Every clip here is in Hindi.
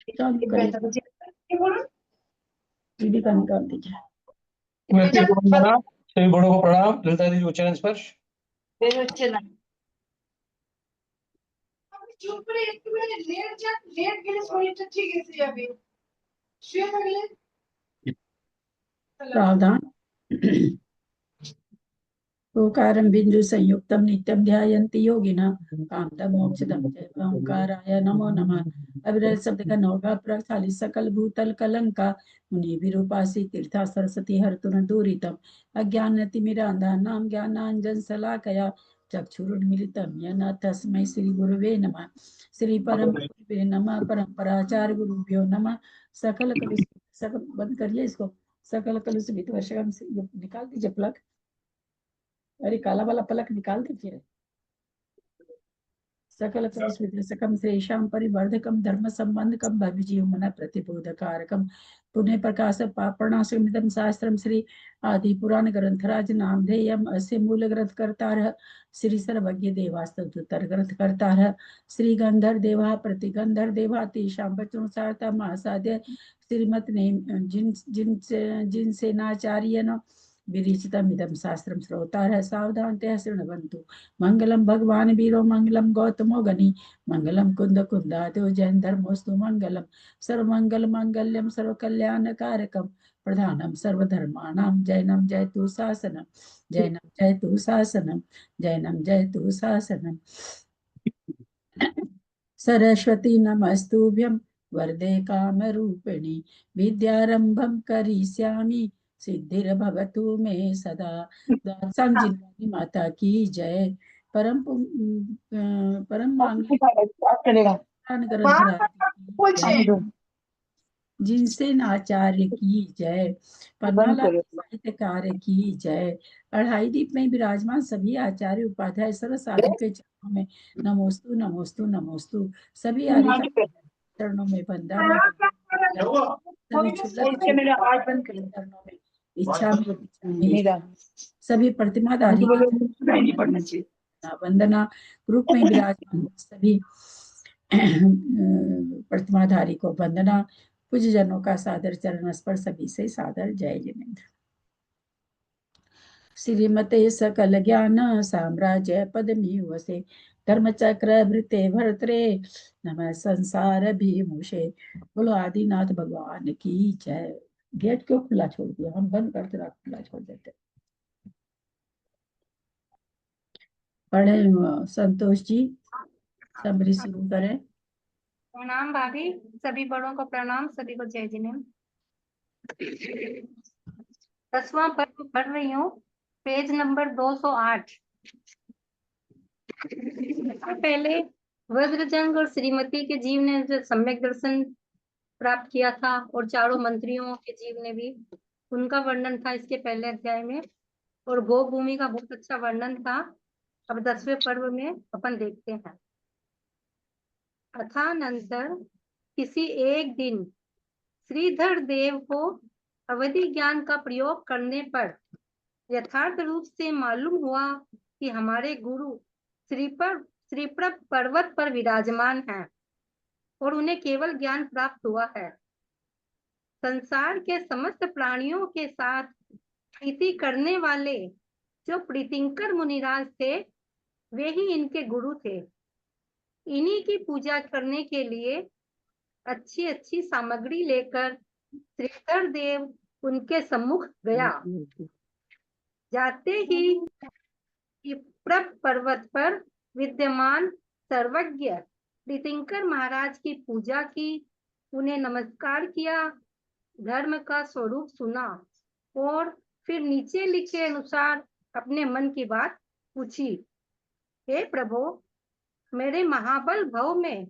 चालू करिए, टीवी का निकाल दीजिए। सभी बड़ों को प्रणाम। ललिता दीदी को चरण स्पर्श। চুপ করে একটুখানি লেট গেলে শরীরটা ঠিক এসে যাবে, শুয়ে থাকলে सावधान। ओंकारं बिंदु संयुक्तं नित्यं ध्यायन्ति योगिनः कामदं मोक्षदं च ओंकाराय नमो नमः। अविरल शब्द का नौका प्रखाली सकल भूतल कलंका मुनि विरूपासी तीर्था सरस्वती हरतु न दूरितम अज्ञानतिमिरान्धानां ज्ञानाञ्जन शलाकया चक्षुरुन्मीलितं येन तस्मै श्री गुरुवे नमः। श्री परम गुरुवे नमः। परम्पराचार्य गुरुभ्यो नमः। सकल कलुष सकल बंद करिए इसको। सकल कलुष विद्वशकम से निकाल दीजिए प्लग। अरे काला वाला पलक निकाल दीजिए। सकल सकम श्रेषाम परिवर्धकम धर्म संबंधकम भविजीव मन प्रतिबोधकारकम पुण्य प्रकाश पापणाशमिदम शास्त्रम श्री आदि पुराण ग्रंथराज नामधेयम अस्य मूल ग्रंथ करतारः श्री सर्वज्ञ देवास्तुतर ग्रंथ करतारः श्री गंधर देवा प्रतिगंधर देवा तेषां वचनोसारता महासाध्य श्रीमत ने जिनसे नाचार्य न विरिचितमिदं शास्त्रं श्रोतारः सावधानतया शृण्वन्तु। मंगलम भगवान वीरो मंगलम गौतमो गनि मंगलम कुंद कुंदादो जैन धर्मोस्तु मंगलम सर्वमंगल मंगल्यम सर्वकल्याणकारकम प्रधानम सर्वधर्माणां जैनम जयतु शासनम जैनम जयतु शासनम जैनम जयतु शासनम। सरस्वती नमस्तुभ्यं वरदे कामरूपिणी विद्यारंभं करिष्यामि सिद्धिर्भवतु मे सदा। सांजिनवानी माता की जय। परम जिनसे आचार्य की जय। पन्नाला साहित्यकार की जय। अढ़ाई दीप में विराजमान सभी आचार्य उपाध्याय सर्व साधु के चरणों में नमोस्तु नमोस्तु नमोस्तु। सभी आर्य चरणों में बंदना चरणों में इच्छा सभी प्रतिमाधारी वंदना ग्रुप में विराजमान सभी प्रतिमाधारी को वंदना। पूज्य जनों का सादर चरण स्पर्श सभी से सादर जय जिनेन्द्र। श्रीमते सकल ज्ञान साम्राज्य पदमीवसे धर्मचक्र वृत्ते भर्त्रे नमः संसार भीमुषे। बोलो आदिनाथ भगवान की जय। गेट क्यों खुला छोड़ दिया? हम बंद करते रहा, खुला छोड़ देते। पढ़े संतोष जी, समरी शुरू करें। प्रणाम भाभी, सभी बड़ों को प्रणाम, सभी को जय जिनेन्द्र। 10वां पद्य पढ़ रही हूँ, पेज नंबर 208। पहले वज्रजंग और श्रीमती के जीव ने जो सम्यक दर्शन प्राप्त किया था और चारों मंत्रियों के जीव ने भी, उनका वर्णन था इसके पहले अध्याय में। और गो भूमि का बहुत अच्छा वर्णन था। अब 10वें पर्व में अपन देखते हैं। अथानंतर किसी एक दिन श्रीधर देव को अवधि ज्ञान का प्रयोग करने पर यथार्थ रूप से मालूम हुआ कि हमारे गुरु श्रीप्रभ पर्वत पर विराजमान हैं और उन्हें केवल ज्ञान प्राप्त हुआ है। संसार के समस्त प्राणियों के साथ प्रीति करने वाले जो प्रीतिंकर मुनिराज थे, वे ही इनके गुरु थे। इन्हीं की पूजा करने के लिए अच्छी अच्छी सामग्री लेकर श्रीधर देव उनके सम्मुख गया। जाते ही प्रभ पर्वत पर विद्यमान सर्वज्ञ प्रीतिंकर महाराज की पूजा की, उन्हें नमस्कार किया, धर्म का स्वरूप सुना और फिर नीचे लिखे अनुसार अपने मन की बात पूछी। हे प्रभु, मेरे महाबल भव में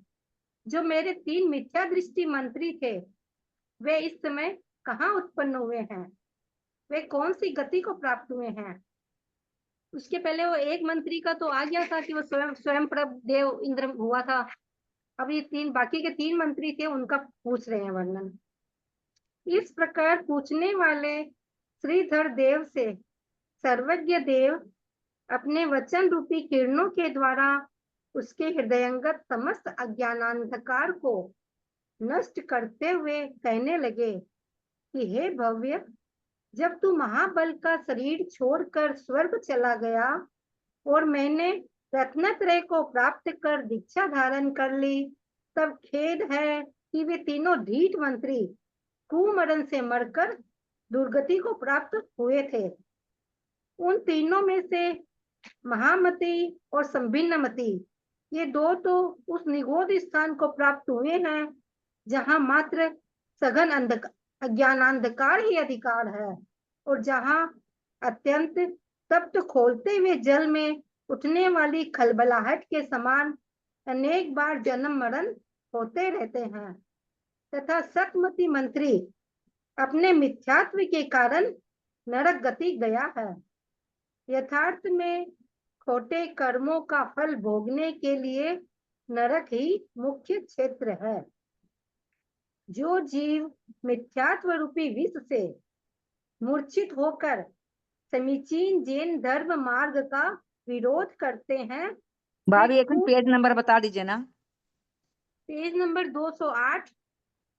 जो मेरे 3 मिथ्या दृष्टि मंत्री थे, वे इस समय कहाँ उत्पन्न हुए हैं? वे कौन सी गति को प्राप्त हुए हैं? उसके पहले वो एक मंत्री का तो आ गया था कि वो स्वयं प्रभ देव इंद्र हुआ था। अब ये बाकी के 3 मंत्री थे, उनका पूछ रहे हैं वर्णन। इस प्रकार पूछने वाले श्रीधर देव से सर्वज्ञ देव अपने वचन रूपी किरणों के द्वारा उसके हृदयंगत समस्त अज्ञानांधकार को नष्ट करते हुए कहने लगे कि हे भव्य, जब तू महाबल का शरीर छोड़कर स्वर्ग चला गया और मैंने रत्नत्रय को प्राप्त कर दीक्षा धारण कर ली, तब खेद है कि वे तीनों ढीठ मंत्री कुमरण से मरकर दुर्गति को प्राप्त हुए थे। उन तीनों में से महामती और संभिन्नमती ये दो तो उस निगोद स्थान को प्राप्त हुए हैं जहां मात्र सघन अज्ञानांधकार ही अधिकार है और जहां अत्यंत तप्त खोलते हुए जल में उठने वाली खलबलाहट के समान अनेक बार जन्म मरण होते रहते हैं, तथा सकमती मंत्री अपने मिथ्यात्व के कारण नरक गति गया है। यथार्थ में खोटे कर्मों का फल भोगने के लिए नरक ही मुख्य क्षेत्र है। जो जीव मिथ्यात्व रूपी विष से मूर्छित होकर समीचीन जैन धर्म मार्ग का विरोध करते हैं, भाभी एक पेज नंबर बता दीजिए ना। पेज नंबर 208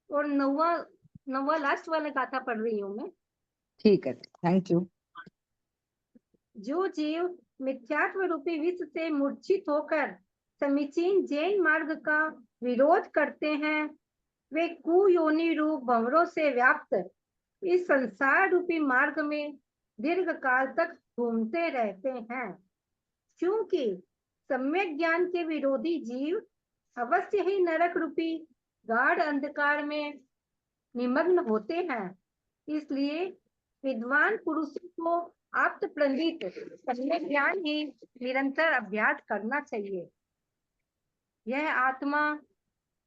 और नौवा लास्ट वाला गाथा पढ़ रही हूँ मैं। ठीक है, थैंक यू। जो जीव मिथ्यात्व रूपी विष से मूर्छित होकर समीचीन जैन मार्ग का विरोध करते हैं, वे कुयोनि रूप भंवरों से व्याप्त इस संसार रूपी मार्ग में दीर्घ काल तक घूमते रहते हैं। क्योंकि सम्यक ज्ञान के विरोधी जीव अवश्य ही नरक रूपी गाढ़ अंधकार में निमग्न होते हैं। इसलिए विद्वान पुरुषों को आप्त प्रंदित सम्यक ज्ञान ही निरंतर अभ्यास करना चाहिए। यह आत्मा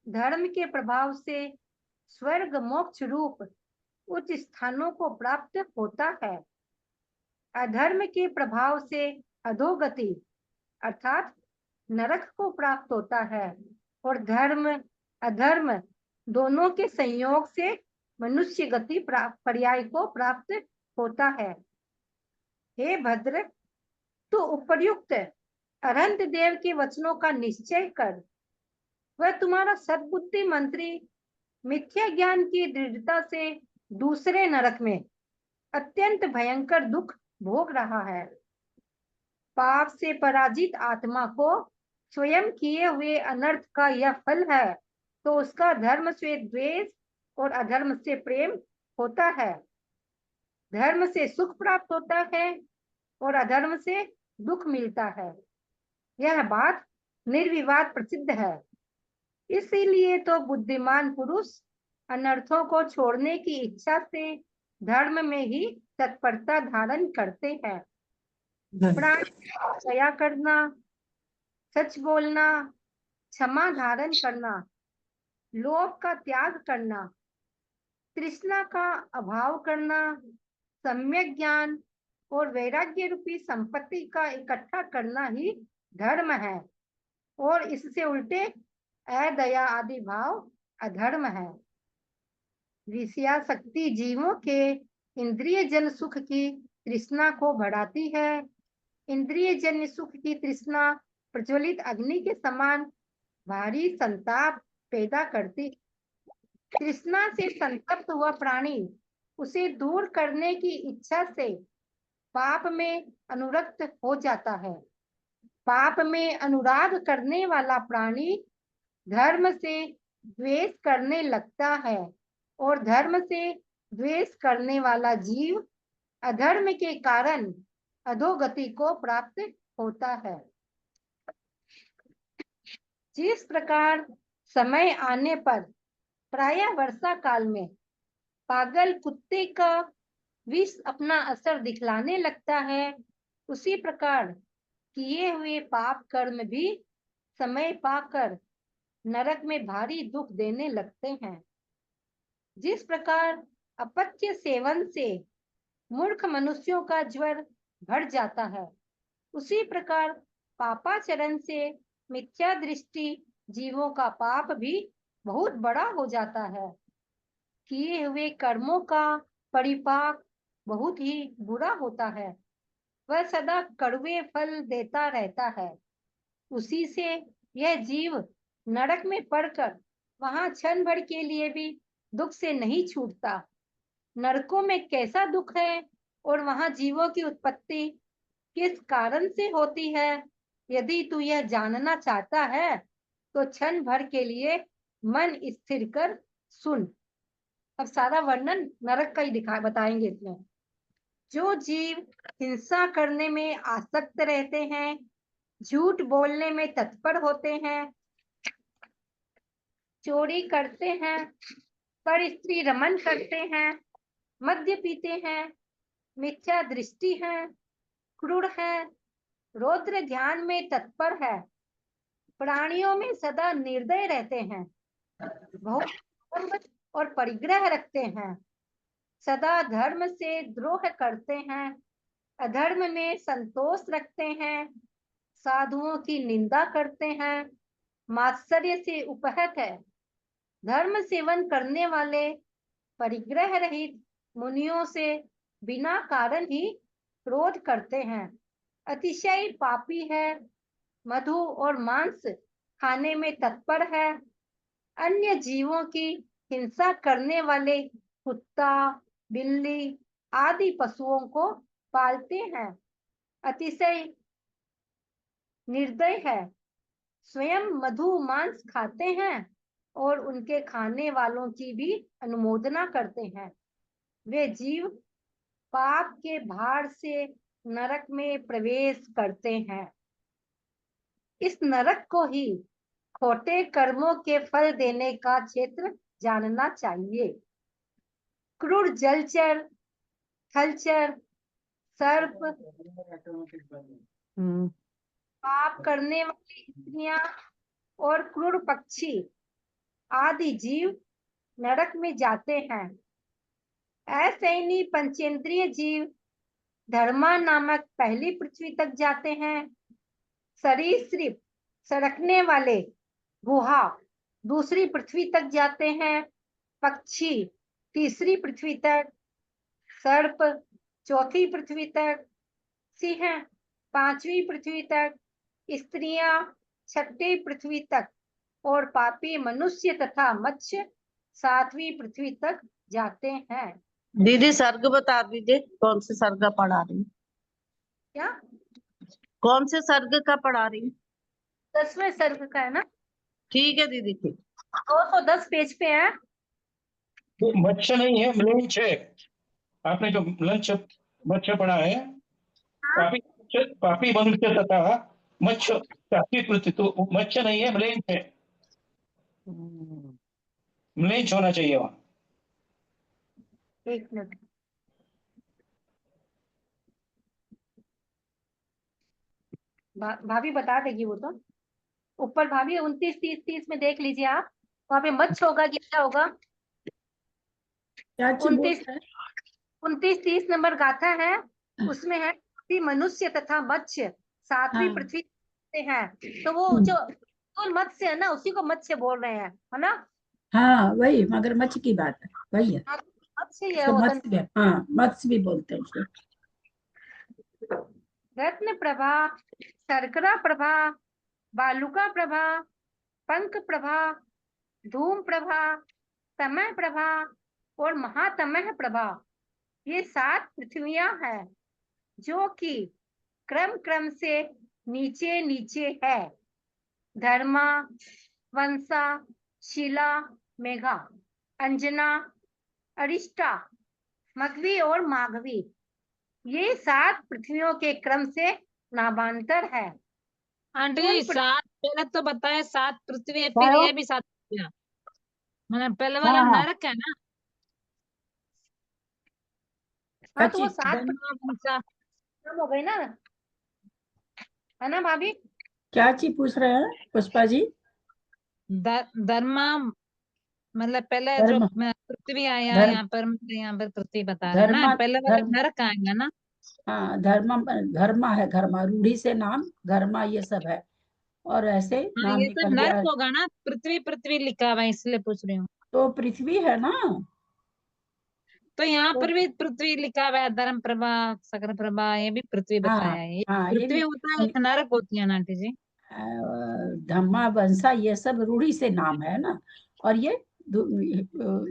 धर्म के प्रभाव से स्वर्ग मोक्ष रूप उच्च स्थानों को प्राप्त होता है। अधर्म के प्रभाव से अधोगति अर्थात नरक को प्राप्त होता है और धर्म अधर्म दोनों के संयोग से मनुष्य गति पर्याय को प्राप्त होता है। हे भद्र, तो उपर्युक्त अरहंत देव के वचनों का निश्चय कर। वह तुम्हारा सद्बुद्धि मंत्री मिथ्या ज्ञान की दृढ़ता से दूसरे नरक में अत्यंत भयंकर दुख भोग रहा है। पाप से पराजित आत्मा को स्वयं किए हुए अनर्थ का यह फल है, तो उसका धर्म से द्वेष और अधर्म से प्रेम होता है। धर्म से सुख प्राप्त होता है और अधर्म से दुख मिलता है। यह बात निर्विवाद प्रसिद्ध है। इसीलिए तो बुद्धिमान पुरुष अनर्थों को छोड़ने की इच्छा से धर्म में ही तत्परता धारण करते हैं। प्राण दया करना, सच बोलना, क्षमा धारण करना, लोभ का त्याग करना, तृष्णा का अभाव करना, सम्यक ज्ञान और वैराग्य रूपी संपत्ति का इकट्ठा करना ही धर्म है और इससे उल्टे अदया आदि भाव अधर्म है। विषयासक्ति जीवों के इंद्रिय जन सुख की तृष्णा को बढ़ाती है। इंद्रिय जन्य सुख की तृष्णा प्रज्वलित अग्नि के समान भारी संताप पैदा करती। तृष्णा से संतप्त हुआ प्राणी उसे दूर करने की इच्छा से पाप में अनुरक्त हो जाता है। पाप में अनुराग करने वाला प्राणी धर्म से द्वेष करने लगता है और धर्म से द्वेष करने वाला जीव अधर्म के कारण अधोगति को प्राप्त होता है। जिस प्रकार समय आने पर प्रायः वर्षा काल में पागल कुत्ते का विष अपना असर दिखलाने लगता है, उसी प्रकार किए हुए पाप कर्म भी समय पाकर नरक में भारी दुख देने लगते हैं। जिस प्रकार अपत्य सेवन से मूर्ख मनुष्यों का ज्वर बढ़ जाता है, उसी प्रकार पापाचरण से मिथ्या दृष्टि जीवों का पाप भी बहुत बड़ा हो जाता है। किए हुए कर्मों का परिपाक बहुत ही बुरा होता है। वह सदा कड़वे फल देता रहता है। उसी से यह जीव नरक में पड़कर वहां क्षण भर के लिए भी दुख से नहीं छूटता। नरकों में कैसा दुख है और वहां जीवों की उत्पत्ति किस कारण से होती है, यदि तू यह जानना चाहता है तो क्षण भर के लिए मन स्थिर कर सुन। अब सारा वर्णन नरक का ही बताएंगे इसमें। जो जीव हिंसा करने में आसक्त रहते हैं, झूठ बोलने में तत्पर होते हैं, चोरी करते हैं, पर स्त्री रमन करते हैं, मद्य पीते हैं, मिथ्या दृष्टि है, क्रूर है, रौद्र ध्यान में तत्पर है, प्राणियों में सदा निर्दय रहते हैं, बहुत और परिग्रह रखते हैं, सदा धर्म से द्रोह करते हैं, अधर्म में संतोष रखते हैं, साधुओं की निंदा करते हैं, मात्सर्य से उपहत है, धर्म सेवन करने वाले, परिग्रह रहित, मुनियों से बिना कारण ही क्रोध करते हैं, अतिशय पापी है, मधु और मांस खाने में तत्पर है, अन्य जीवों की हिंसा करने वाले कुत्ता, बिल्ली आदि पशुओं को पालते हैं, अतिशय निर्दय है, स्वयं मधु मांस खाते हैं और उनके खाने वालों की भी अनुमोदना करते हैं। वे जीव पाप के भार से नरक में प्रवेश करते हैं। इस नरक को ही खोटे कर्मों के फल देने का क्षेत्र जानना चाहिए। क्रूर जलचर, थलचर, सर्प, पाप करने वाली स्त्रियां और क्रूर पक्षी आदि जीव नरक में जाते हैं। असैनी पंचेंद्रिय जीव धर्मा नामक पहली पृथ्वी तक जाते हैं। सरीसृप सरकने वाले गुहा दूसरी पृथ्वी तक जाते हैं। पक्षी तीसरी पृथ्वी तक, सर्प चौथी पृथ्वी तक, सिंह पांचवी पृथ्वी तक, स्त्रियां छठी पृथ्वी तक और पापी मनुष्य तथा मत्स्य सातवीं पृथ्वी तक जाते हैं। दीदी सर्ग बता दीजिए, कौन से सर्ग का पढ़ा रही? क्या? कौन से सर्ग का पढ़ा रही? 10वें सर्ग का है ना, ठीक है दीदी, ठीक। 210 पेज पे है। तो मत्स्य नहीं है, म्लेच्छ है। आपने जो मत्स्य पढ़ा है, पापी मनुष्य तथा मत्स्य सातवीं पृथ्वी, तो मत्स्य नहीं है, म्लेच्छ है। म्लेच्छ होना चाहिए वहां। एक मिनट, भाभी बता देगी वो तो। ऊपर भाभी 29, 30, 30 में देख लीजिए आप, वहां पे मत्स्य होगा कि क्या होगा। क्या चीज बोल 29, रहा है? 29, 30 नंबर गाथा है, उसमें है कि मनुष्य तथा मत्स्य सातवीं हाँ। पृथ्वी से है। तो वो जो मत्स्य है ना, उसी को मत्स्य बोल रहे हैं, है ना। हाँ वही मगरमच्छ की बात है, वही है। हाँ, मत्स्य ही है उसको वो। मत्स्य भी, हाँ मत्स्य भी बोलते हैं उसको। रत्न प्रभा, शर्करा प्रभा, बालुका प्रभा, पंख प्रभा, धूम प्रभा, तमह प्रभा और महातमह प्रभा, ये 7 पृथ्वियां हैं जो कि क्रम क्रम से नीचे नीचे है। धर्मा, वंसा, शिला, मेघा, अंजना, अरिष्टा, मघवी और माघवी, ये 7 पृथ्वियों के क्रम से नामांतर है। आंटी उन 7 पहले तो बताए 7 पृथ्वी है, क्या फिर हो? ये भी 7 पृथ्वी। मतलब पहले वाला हाँ, हाँ। नरक है ना। हाँ, तो वो कच्ची 7 धर्मा, वंसा, नाम हो गए ना, है ना भाभी। क्या चीज पूछ रहे हैं पुष्पा जी? धर्मा, मतलब पहले जो धर्म, पृथ्वी आया धर्म, यहाँ पर, मतलब यहाँ पर पृथ्वी बता रहे हैं ना, धर्मा, पहले वाला धर्म, नरक आएगा ना। हाँ धर्म, धर्मा है, घर्मा रूढ़ी से नाम घर्मा ये सब है, और ऐसे हाँ, नाम ये सब निकल नरक गया होगा ना, पृथ्वी पृथ्वी लिखा हुआ है, इसलिए पूछ रही हूँ। तो पृथ्वी है ना। तो यहाँ तो पर भी पृथ्वी लिखा हुआ है, धर्म प्रभा, सकल प्रभा, ये भी पृथ्वी हाँ, बताया है। ये हाँ ये पृथ्वी होता है, एक नरक होती है ना आंटी जी। धम्मा वंसा ये सब रूढ़ी से नाम है ना, और ये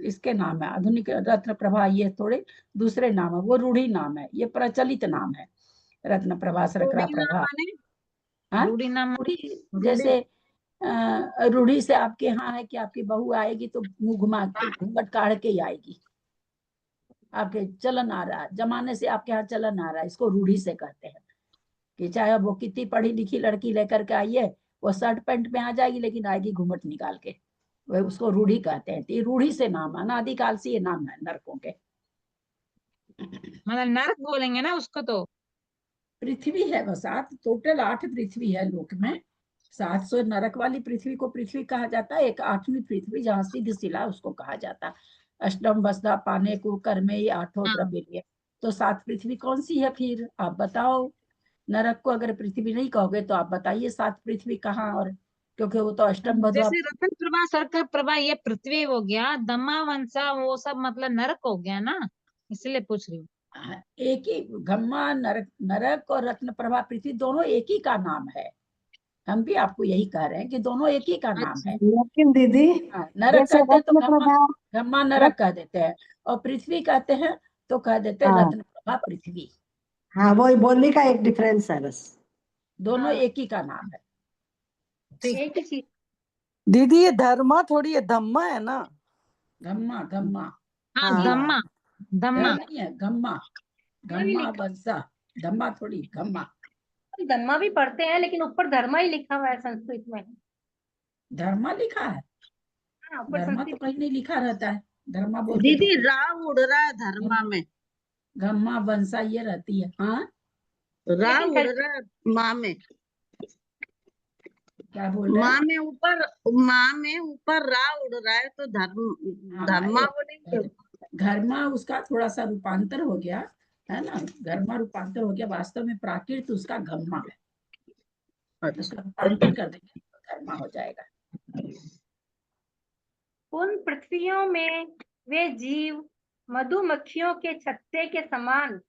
इसके नाम है, आधुनिक रत्न प्रभा ये थोड़े दूसरे नाम है, वो रूढ़ी नाम है, ये प्रचलित नाम है रत्न प्रभा सरकरा रूढ़ी नाम प्रभा। माने? हाँ, रूढ़ी नाम रूढ़ी रूढ़ी जैसे रूढ़ी से आपके यहाँ है कि आपकी बहू आएगी तो मुंह घुमा के घूंघट काढ़ के ही आएगी, आपके चलन आ रहा है, जमाने से आपके यहाँ चलन आ रहा है, इसको रूढ़ी से कहते हैं कि चाहे वो कितनी पढ़ी लिखी लड़की लेकर के आइए, वो शर्ट पैंट में आ जाएगी लेकिन आएगी घूंघट निकाल के, वह उसको रूढ़ी कहते हैं। तो ये रूढ़ी से नाम है, अनादिकाल से ये नाम है नरकों के। मतलब नरक बोलेंगे ना उसको तो। पृथ्वी है वो 7, टोटल 8 पृथ्वी है लोक में। 700 नरक वाली पृथ्वी को पृथ्वी कहा जाता है, एक 8वीं पृथ्वी जहाँ सिद्ध शिला उसको कहा जाता है। अष्टम वसुधा पाने को कर्मे ये 8 हाँ। द्रव्य। तो 7 पृथ्वी कौन सी है फिर आप बताओ। नरक को अगर पृथ्वी नहीं कहोगे तो आप बताइए 7 पृथ्वी कहाँ, और क्योंकि वो तो अष्टम वसुधा। जैसे रतन प्रभा सर्कल प्रभा ये पृथ्वी हो गया, दमा वंसा वो सब मतलब नरक हो गया ना, इसलिए पूछ रही हूँ। एक ही गम्मा नरक, नरक और रत्न प्रभा पृथ्वी दोनों एक ही का नाम है। हम भी आपको यही कह रहे हैं कि दोनों एक ही का नाम है। लेकिन दीदी हाँ, नरक जैसे कहते हैं तो रत्न प्रभा, गम्मा नरक कह देते हैं, और पृथ्वी कहते हैं तो कह देते हैं हाँ रत्न प्रभा पृथ्वी। हाँ, वही बोलने का एक डिफरेंस है बस। दोनों हाँ। एक ही का नाम है। एक ही चीज। दीदी ये धर्मा थोड़ी है, धम्मा है ना? गम्मा गम्मा हाँ हाँ। धम्मा, धम्मा। नहीं है गम्मा, भी गम्मा लिखा, वंशा, धम्मा थोड़ी गम्मा। धम्मा भी पढ़ते हैं लेकिन ऊपर धर्मा ही लिखा हुआ है संस्कृत में। धर्मा लिखा है, हाँ, ऊपर धर्मा तो संस्कृत। कहीं नहीं लिखा रहता है, धर्मा बोल के दीदी तो रा उड़ रहा है धर्मा में, गम्मा वंशा ये रहती है। हाँ, रा लेकिन उड़ रहा है माँ में, क्या बोल रहे हैं? माँ में ऊपर रा उड़ रहा है तो हाँ, धर्मा बोलेंगे। घरमा उसका थोड़ा सा रूपांतर हो गया है ना, घरमा रूपांतर हो गया, वास्तव में प्राकृत उसका गम्मा है, उसका रूपांतर कर देंगे तो घरमा हो जाएगा। उन पृथ्वियों में वे जीव मधुमक्खियों के छत्ते के समान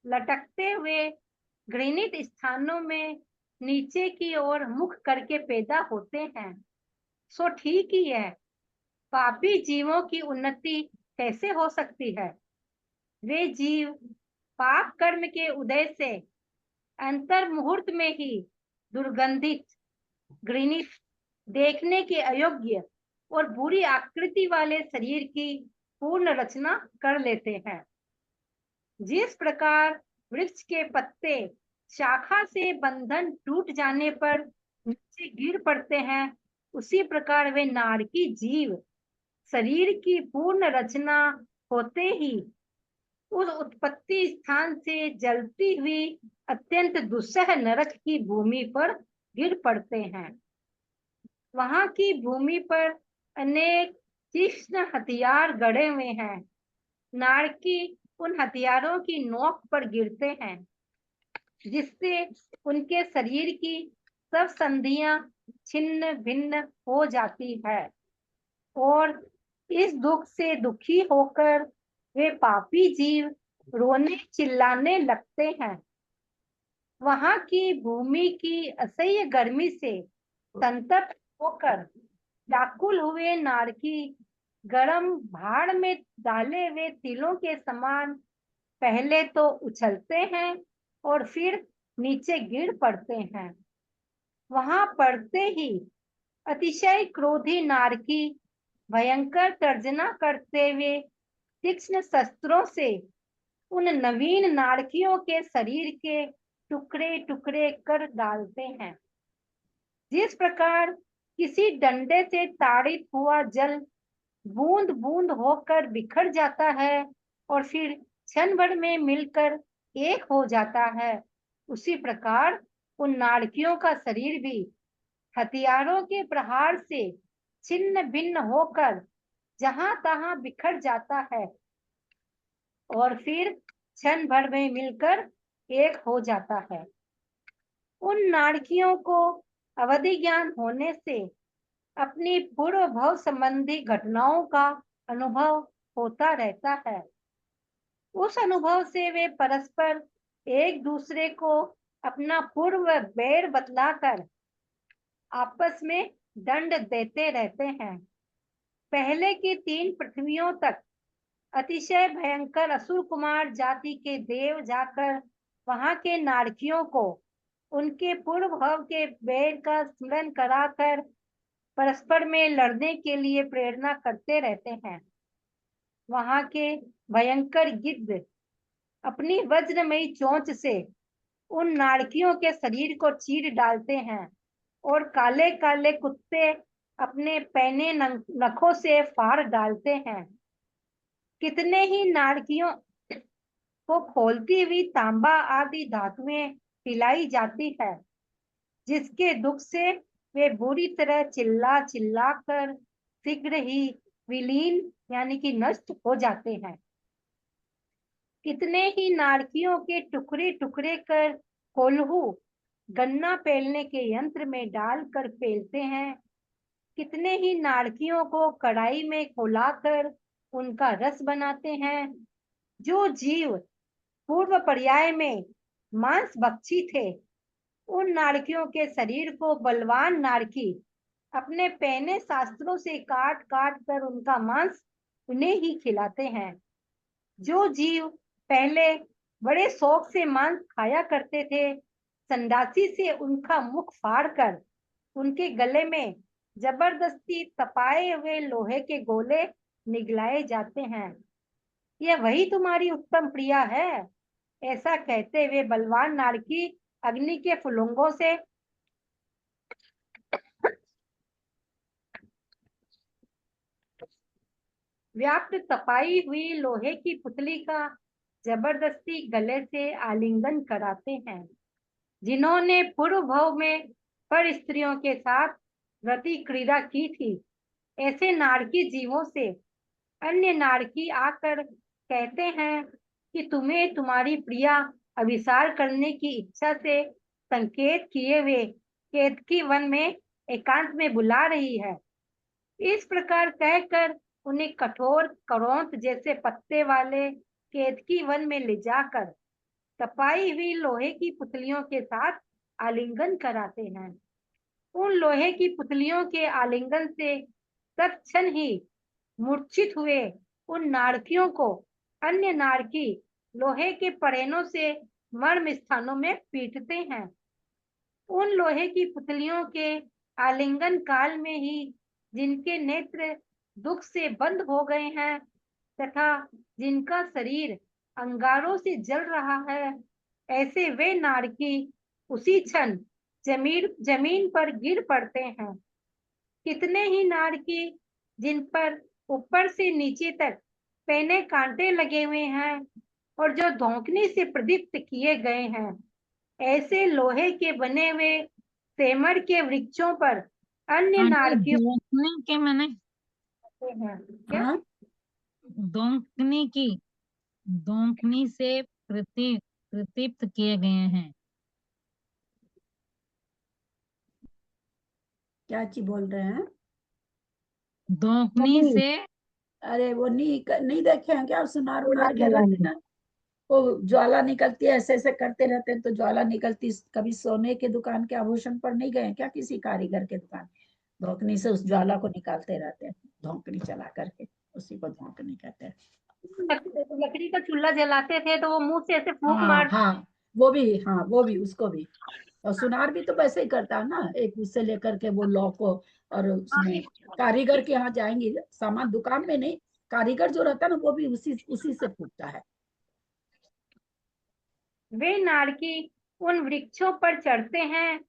लटकते हुए घृणित स्थानों में नीचे की ओर मुख करके पैदा होते हैं। सो ठीक ही है, पापी जीवों की उन्नति कैसे हो सकती है? वे जीव पाप कर्म के उदय से अंतर मुहूर्त में ही दुर्गंधित, घृणित, देखने के अयोग्य और बुरी आकृति वाले शरीर की पूर्ण रचना कर लेते हैं। जिस प्रकार वृक्ष के पत्ते शाखा से बंधन टूट जाने पर नीचे गिर पड़ते हैं, उसी प्रकार वे नारकी जीव शरीर की पूर्ण रचना होते ही उस उत्पत्ति स्थान से जलती हुई अत्यंत दुस्सह नरक की भूमि पर गिर पड़ते हैं। वहां की भूमि पर अनेक तीक्ष्ण हथियार गड़े हुए हैं। नारकी उन हथियारों की नोक पर गिरते हैं, जिससे उनके शरीर की सब संधियां छिन्न भिन्न हो जाती है, और इस दुख से दुखी होकर वे पापी जीव रोने चिल्लाने लगते हैं। वहां की भूमि की असह्य गर्मी से संतप्त होकर व्याकुल हुए नारकी गरम भाड़ में डाले हुए तिलों के समान पहले तो उछलते हैं और फिर नीचे गिर पड़ते हैं। वहां पड़ते ही अतिशय क्रोधी नारकी भयंकर तर्जना करते हुए तीक्ष्ण शस्त्रों से उन नवीन नारकियों के शरीर के टुकड़े टुकड़े कर डालते हैं। जिस प्रकार किसी डंडे से ताड़ित हुआ जल बूंद बूंद होकर बिखर जाता है और फिर क्षण भर में मिलकर एक हो जाता है, उसी प्रकार उन नारकियों का शरीर भी हथियारों के प्रहार से छिन्न भिन्न होकर जहां तहां बिखर जाता है और फिर क्षण भर में मिलकर एक हो जाता है। उन नारकियों को अवधि ज्ञान होने से अपनी पूर्व भव संबंधी घटनाओं का अनुभव होता रहता है। उस अनुभव से वे परस्पर एक दूसरे को अपना पूर्व बैर बतलाकर आपस में दंड देते रहते हैं। पहले की 3 पृथ्वियों तक अतिशय भयंकर असुर कुमार जाति के देव जाकर वहां के नारकियों को उनके पूर्व भव के बैर का स्मरण कराकर परस्पर में लड़ने के लिए प्रेरणा करते रहते हैं। वहां के भयंकर गिद्ध अपनी वज्रमयी चोंच से उन नारकियों के शरीर को चीर डालते हैं और काले काले कुत्ते अपने पैने नखों से फाड़ डालते हैं। कितने ही नारकियों को खोलती हुई तांबा आदि धातुएं पिलाई जाती है, जिसके दुख से वे बुरी तरह चिल्ला चिल्ला कर शीघ्र ही विलीन यानी कि नष्ट हो जाते हैं। कितने ही नारकियों के टुकड़े टुकड़े कर कोल्हू गन्ना पेलने के यंत्र में डालकर पेलते हैं। कितने ही नारकियों को कढ़ाई में खौलाकर उनका रस बनाते हैं। जो जीव पूर्व पर्याय में मांस भक्षी थे, उन नारकियों के शरीर को बलवान नारकी अपने पैने शास्त्रों से काट काट कर उनका मांस उन्हें ही खिलाते हैं। जो जीव पहले बड़े शौक से मांस खाया करते थे, संडासी से उनका मुख फाड़कर उनके गले में जबरदस्ती तपाए हुए लोहे के गोले निगलाए जाते हैं। यह वही तुम्हारी उत्तम प्रिया है, ऐसा कहते हुए बलवान नारकी अग्नि के फुलुंगों से व्याप्त तपाई हुई लोहे की पुतली का जबरदस्ती गले से आलिंगन कराते हैं। जिन्होंने पूर्व भव में पर स्त्रियों के साथ रति क्रीड़ा की थी, ऐसे नारकी जीवों से अन्य नारकी आकर कहते हैं कि तुम्हें तुम्हारी प्रिया अभिसार करने की इच्छा से संकेत किए हुए केतकी वन में एकांत में बुला रही है। इस प्रकार कहकर उन्हें कठोर करौंत जैसे पत्ते वाले केतकी वन में ले जाकर तपाई हुई लोहे की पुतलियों के साथ आलिंगन कराते हैं। उन लोहे की पुतलियों के आलिंगन से तत्क्षण ही मूर्छित हुए उन नारकियों को अन्य नारकी लोहे के पड़ेनों से मर्म स्थानों में पीटते हैं। उन लोहे की पुतलियों के आलिंगन काल में ही जिनके नेत्र दुख से बंद हो गए हैं तथा जिनका शरीर अंगारों से जल रहा है, ऐसे वे नारकी उसी क्षण जमीन पर गिर पड़ते हैं। कितने ही नारकी जिन पर ऊपर से नीचे तक पैने कांटे लगे हुए हैं और जो धौंकनी से प्रदीप्त किए गए हैं, ऐसे लोहे के बने हुए सेमर के वृक्षों पर अन्य नारकियों दोंकनी के मैंने हैं। क्या? हाँ दोंकनी से प्रदीप्त किए गए हैं। क्या चीज बोल रहे हैं? दोंकनी से अरे वो नहीं देखे हैं क्या? सुनार उनार के रहते ना, वो ज्वाला निकलती है, ऐसे ऐसे करते रहते हैं तो ज्वाला निकलती। कभी सोने के दुकान के आभूषण पर नहीं गए क्या? किसी कारीगर के दुकान धोकनी से उस ज्वाला को निकालते रहते हैं, धोकनी चला करके, उसी को धोकनी कहते हैं। लकड़ी का चूल्हा जलाते थे तो वो मुंह से ऐसे फूंक हाँ मार हाँ, वो भी उसको भी। और सुनार भी तो वैसे ही करता है ना, एक उससे लेकर के वो लौ को, और उसमें कारीगर के यहाँ जाएंगे, सामान दुकान में नहीं, कारीगर जो रहता है ना वो भी उसी से फूकता है। वे नारकी उन वृक्षों पर चढ़ते हैं।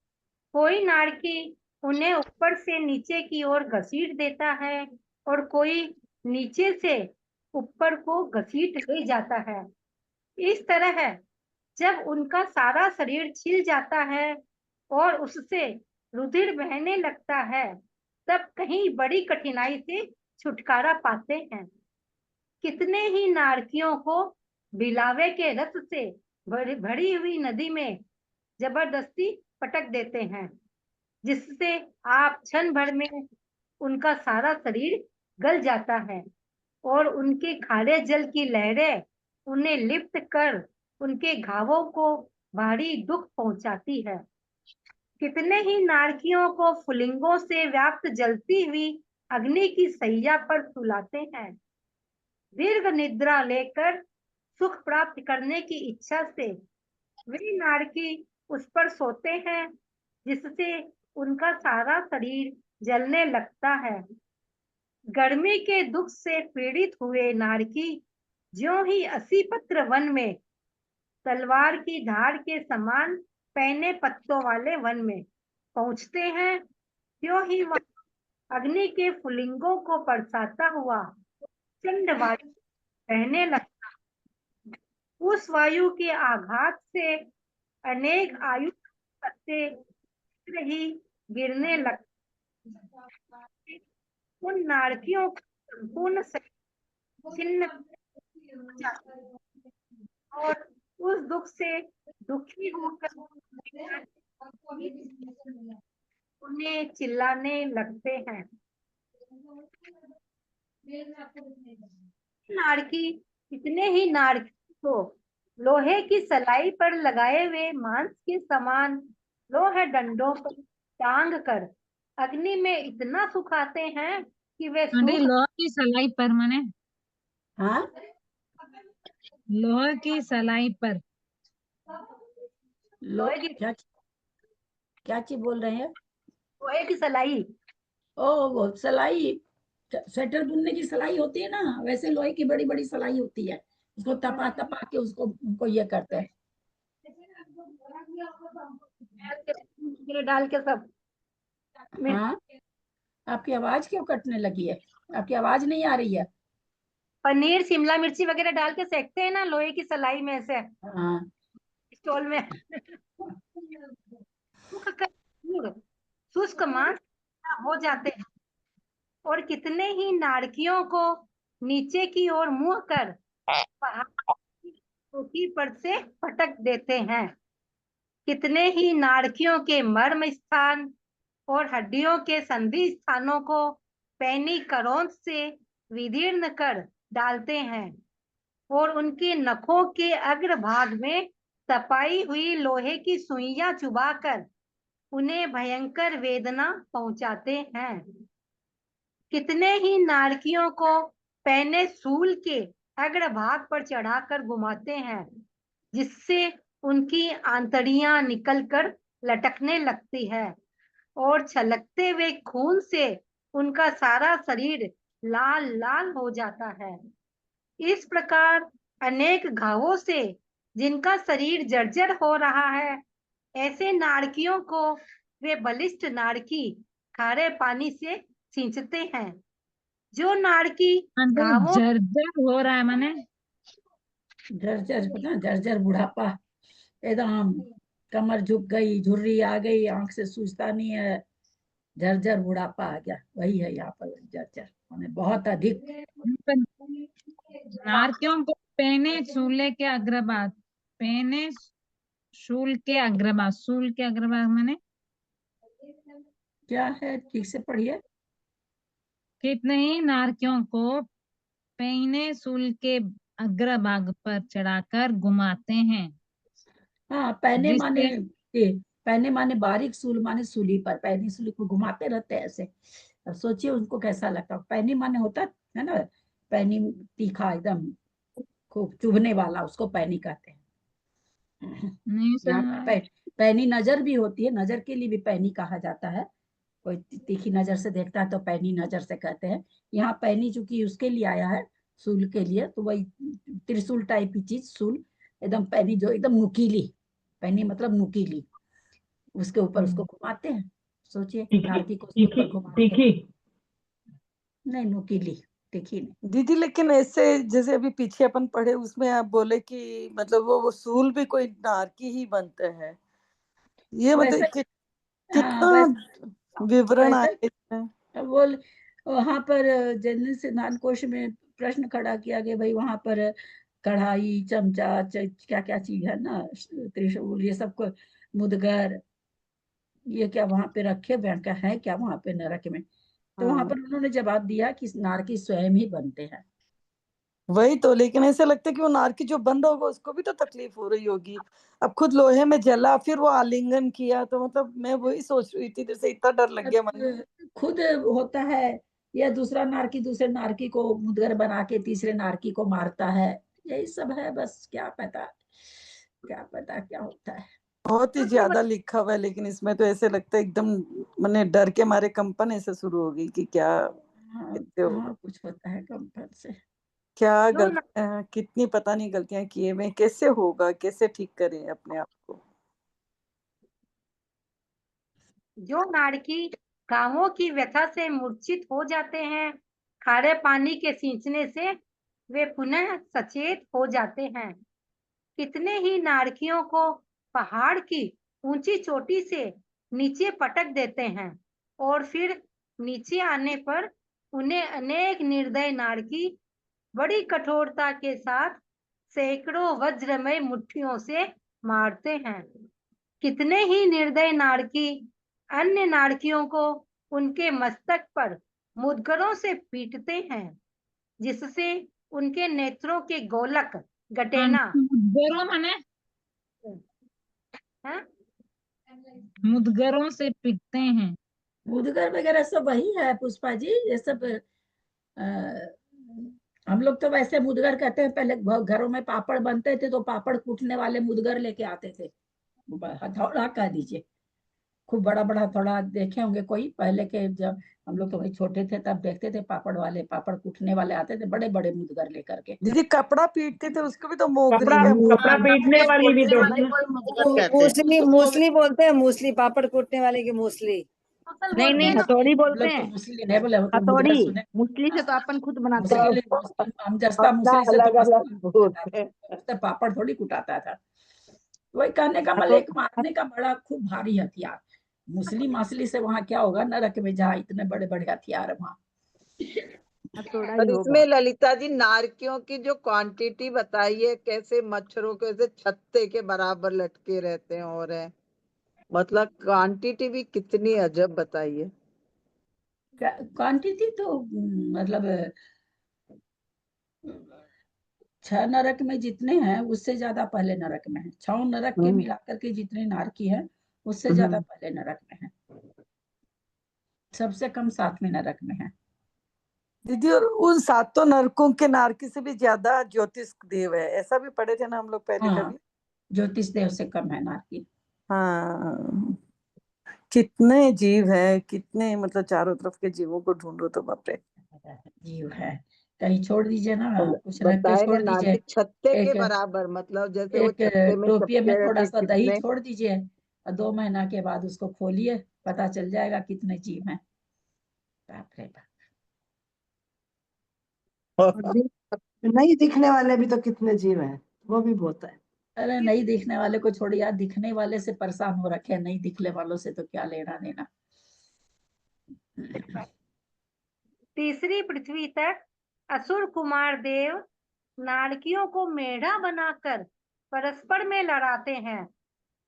कोई नारकी उन्हें ऊपर से नीचे की ओर घसीट देता है और कोई नीचे से ऊपर को घसीट ले जाता है। इस तरह जब उनका सारा शरीर छिल जाता है और उससे रुधिर बहने लगता है, तब कहीं बड़ी कठिनाई से छुटकारा पाते हैं। कितने ही नारकियों को बिलावे के रस से भरी हुई नदी में जबरदस्ती पटक देते हैं, जिससे आप क्षण भर में उनका सारा शरीर गल जाता है और उनके खारे जल की लहरें उन्हें लिप्त कर उनके घावों को भारी दुख पहुंचाती है। कितने ही नारकियों को फुलिंगों से व्याप्त जलती हुई अग्नि की सैया पर सुलाते हैं। दीर्घ निद्रा लेकर सुख प्राप्त करने की इच्छा से वे नारकी उस पर सोते हैं, जिससे उनका सारा शरीर जलने लगता है। गर्मी के दुख से पीड़ित हुए नारकी ज्यों ही असीपत्र वन में तलवार की धार के समान पैने पत्तों वाले वन में पहुंचते हैं, त्यों ही वहां अग्नि के फुलिंगों को बरसाता हुआ चंड वायु बहने लगता। उस वायु के आघात से अनेक आयु पत्ते ही गिरने लगते। उन नारकियों का संपूर्ण शरीर छिन्न हो जाता है और उस दुख से दुखी होकर उन्हें चिल्लाने लगते हैं। नारकी कितने ही नारकी को लोहे की सलाई पर लगाए हुए मांस के समान लोहे डंडों पर टांग कर अग्नि में इतना सुखाते हैं कि वे आंटी सूख लोहे की सलाई पर मने हाँ, लोहे की सलाई पर लोहे की क्या चीज बोल रहे हैं? लोहे की सलाई। ओ, वो सलाई, स्वेटर बुनने की सलाई होती है ना, वैसे लोहे की बड़ी बड़ी सलाई होती है, उसको तपा तपा के उसको उनको ये करते हैं। डाल के सब हाँ, आपकी आवाज क्यों कटने लगी है? आपकी आवाज नहीं आ रही है। पनीर शिमला मिर्ची वगैरह डाल के सेकते हैं ना लोहे की सलाई में से हाँ, स्टोल में। सूख कर शुष्क मांस हो जाते हैं और कितने ही नारकियों को नीचे की ओर मुंह कर पहाड़ की चोटी पर से पटक देते हैं। कितने ही नारकियों के मर्म स्थान और हड्डियों के संधि स्थानों को पैनी करोंद से विदीर्ण कर डालते हैं और उनके नखों के अग्रभाग में तपाई हुई लोहे की सुइयां चुबाकर उन्हें भयंकर वेदना पहुंचाते हैं। कितने ही नारकियों को पैने सूल के अग्रभाग पर चढ़ाकर घुमाते हैं, जिससे उनकी आंतड़ियां निकलकर लटकने लगती है और छलकते हुए खून से उनका सारा शरीर लाल लाल हो जाता है। इस प्रकार अनेक घावों से जिनका शरीर जर्जर हो रहा है, ऐसे नारकियों को वे बलिष्ठ नारकी खारे पानी से सींचते हैं। जो नारकी आंटी घावों जर्जर हो रहा है मने जर्जर, पता, जर्जर बुढ़ापा, एकदम कमर झुक गई, झुर्री आ गई, आंख से सूझता नहीं है, जर्जर बुढ़ापा आ गया, वही है यहाँ पर जर्जर, माने बहुत अधिक। नारकियों को पेने सूले के अग्रभाग, पेने शूल के अग्रभाग, शूल के अग्रभाग मैंने क्या है, ठीक से पढ़िए। कितने ही नारकियों को पेने सूल के अग्रभाग पर चढ़ाकर घुमाते हैं। हाँ, पहने माने जिससे ये, पहने माने बारीक, सूल माने सूली पर, पहनी सूली को घुमाते रहते हैं ऐसे। अब सोचिए उनको कैसा लगता है। पहनी माने होता है ना, पहनी तीखा एकदम खूब चुभने वाला, उसको पहनी कहते हैं। नहीं यहाँ समझ पर पैनी नजर भी होती है, नजर के लिए भी पैनी कहा जाता है। कोई तीखी नजर से देखता है तो पैनी नजर से कहते हैं। यहाँ पैनी चूंकि उसके लिए आया है, सूल के लिए, तो वही त्रिशूल टाइप की चीज, सूल एकदम पैनी, जो एकदम नुकीली, पैनी मतलब नुकीली, उसके ऊपर उसको घुमाते हैं। सोचिए नारकी को उसके ऊपर घुमाते हैं। तीखी नहीं, नुकीली, तीखी नहीं। दीदी लेकिन ऐसे जैसे अभी पीछे अपन पढ़े उसमें आप बोले कि मतलब वो वसूल भी कोई नारकी ही बनते हैं, ये मतलब वैसा, हाँ, कितना विवरण वैसा आया इसमें। वो वहां पर जनरल सिद्धांत कोश में प्रश्न खड़ा किया गया, भाई वहां पर कढ़ाई, चमचा, क्या क्या चीज है ना, त्रिशूल, ये सब को, मुदगर, ये क्या वहां पे रखे हुए हैं? क्या है क्या वहां पे नरक में? तो वहां हाँ पर उन्होंने जवाब दिया कि नारकी स्वयं ही बनते हैं। वही तो, लेकिन ऐसे लगता है कि वो नारकी जो बंद होगा उसको भी तो तकलीफ हो रही होगी। अब खुद लोहे में जला, फिर वो आलिंगन किया, तो मतलब मैं वही सोच रही थी, जैसे इतना डर लग गया मन में। खुद होता है या दूसरा नारकी दूसरे नारकी को मुदगर बना के तीसरे नारकी को मारता है, यही सब है। बस क्या पता क्या होता है। बहुत ही ज्यादा लिखा हुआ है, लेकिन इसमें तो ऐसे लगता है एकदम मैंने डर के मारे कंपन ऐसे शुरू हो गई कि क्या हाँ, कैसे होगा, हाँ, कुछ होता है कंपन से। क्या जो गलतियां कितनी पता नहीं गलतियां किए हुए, कैसे होगा, कैसे ठीक करें अपने आप को। जो नारकी गांवों की व्यथा से मूर्छित हो जाते हैं, खारे पानी के सींचने से वे पुनः सचेत हो जाते हैं। कितने ही नारकियों को पहाड़ की ऊंची चोटी से नीचे पटक देते हैं और फिर नीचे आने पर उन्हें अनेक निर्दयी नारकी बड़ी कठोरता के साथ सैकड़ों वज्रमय मुट्ठियों से मारते हैं। कितने ही निर्दयी नारकी अन्य नारकियों को उनके मस्तक पर मुदगरों से पीटते हैं, जिससे उनके नेत्रों के गोलक गटेना मुदगरों माने हैं? मुदगरों से पीटते हैं। मुदगर वगैरह सब वही है पुष्पा जी, ये सब अ, हम लोग तो वैसे मुदगर कहते हैं। पहले घरों में पापड़ बनते थे तो पापड़ कूटने वाले मुदगर लेके आते थे, हथौड़ा कह दीजिए, खूब बड़ा बड़ा हथौड़ा। देखे होंगे कोई पहले के, जब हम लोग तो वही छोटे थे तब देखते थे पापड़ वाले, पापड़ कूटने वाले आते थे बड़े बड़े मुदगर लेकर के। दीदी कपड़ा पीटते थे उसको भी तो मोगरी कपड़ा या कपड़ा पीटने वाली भी तो वाले को ही मुदगर कहते हैं। मूसली मूसली बोलते हैं, मूसली पापड़ कूटने वाले की मूसली। नहीं नहीं, हम हथौड़ी बोलते लोग तो हैं। मुसली नहीं बोले, वो तो मुदगर हथौड़ी सुने। मुसली से तो अपन खुद बनाते हैं। हम जस्ता अपना मुसली से तो अलग अलग मसला बोलते हैं। तो पापड़ थोड़ी कुटाता था। वही कहने का मतलब, एक मारने का बड़ा खूब भारी हथियार। मुसली मासली से वहां क्या होगा, नरक में जहाँ इतने बड़े बड़े हथियार है वहां। हथौड़ा और ही होगा। इसमें ललिता जी नारकियों की जो क्वांटिटी बताई है, कैसे मच्छरों के ऐसे छत्ते के बराबर लटके रहते हैं, और है मतलब क्वांटिटी भी कितनी अजब बताई है। क्वांटिटी तो मतलब 6 नरक में जितने हैं उससे ज्यादा पहले नरक में है। 6 नरक के मिलाकर के जितने नारकी है उससे ज्यादा पहले नरक में है। सबसे कम 7वें नरक में है। दीदी, और उन सातों नरकों के नारकी से भी ज्यादा ज्योतिष देव है, ऐसा भी पढ़े थे ना हम लोग पहले हाँ, कभी। ज्योतिष देव से कम है नारकी। हाँ, कितने जीव है, कितने मतलब चारों तरफ के जीवों को ढूंढो तो बाप रे। जीव है, कहीं छोड़ दीजिए ना, कुछ रख के बताए छोड़ गए दीजिए। नारकी छत्ते के एक बराबर, मतलब जैसे वो एक छत्ते में टोपिये चपके में थोड़ा रहते सा दही कितने। छोड़ दीजिए और 2 महीना के बाद उसको खोलिए, पता चल जाएगा कितने जीव हैं। बाप रे बाप। नहीं दिखने वाले भी तो कितने जीव हैं, वो भी बहुत है। अरे नहीं दिखने वाले को छोड़िए यार, दिखने वाले से परेशान हो रखे हैं, नहीं दिखने वालों से तो क्या लेना देना। तीसरी पृथ्वी तक असुर कुमार देव नारकियों को मेढ़ा बनाकर परस्पर में लड़ाते हैं,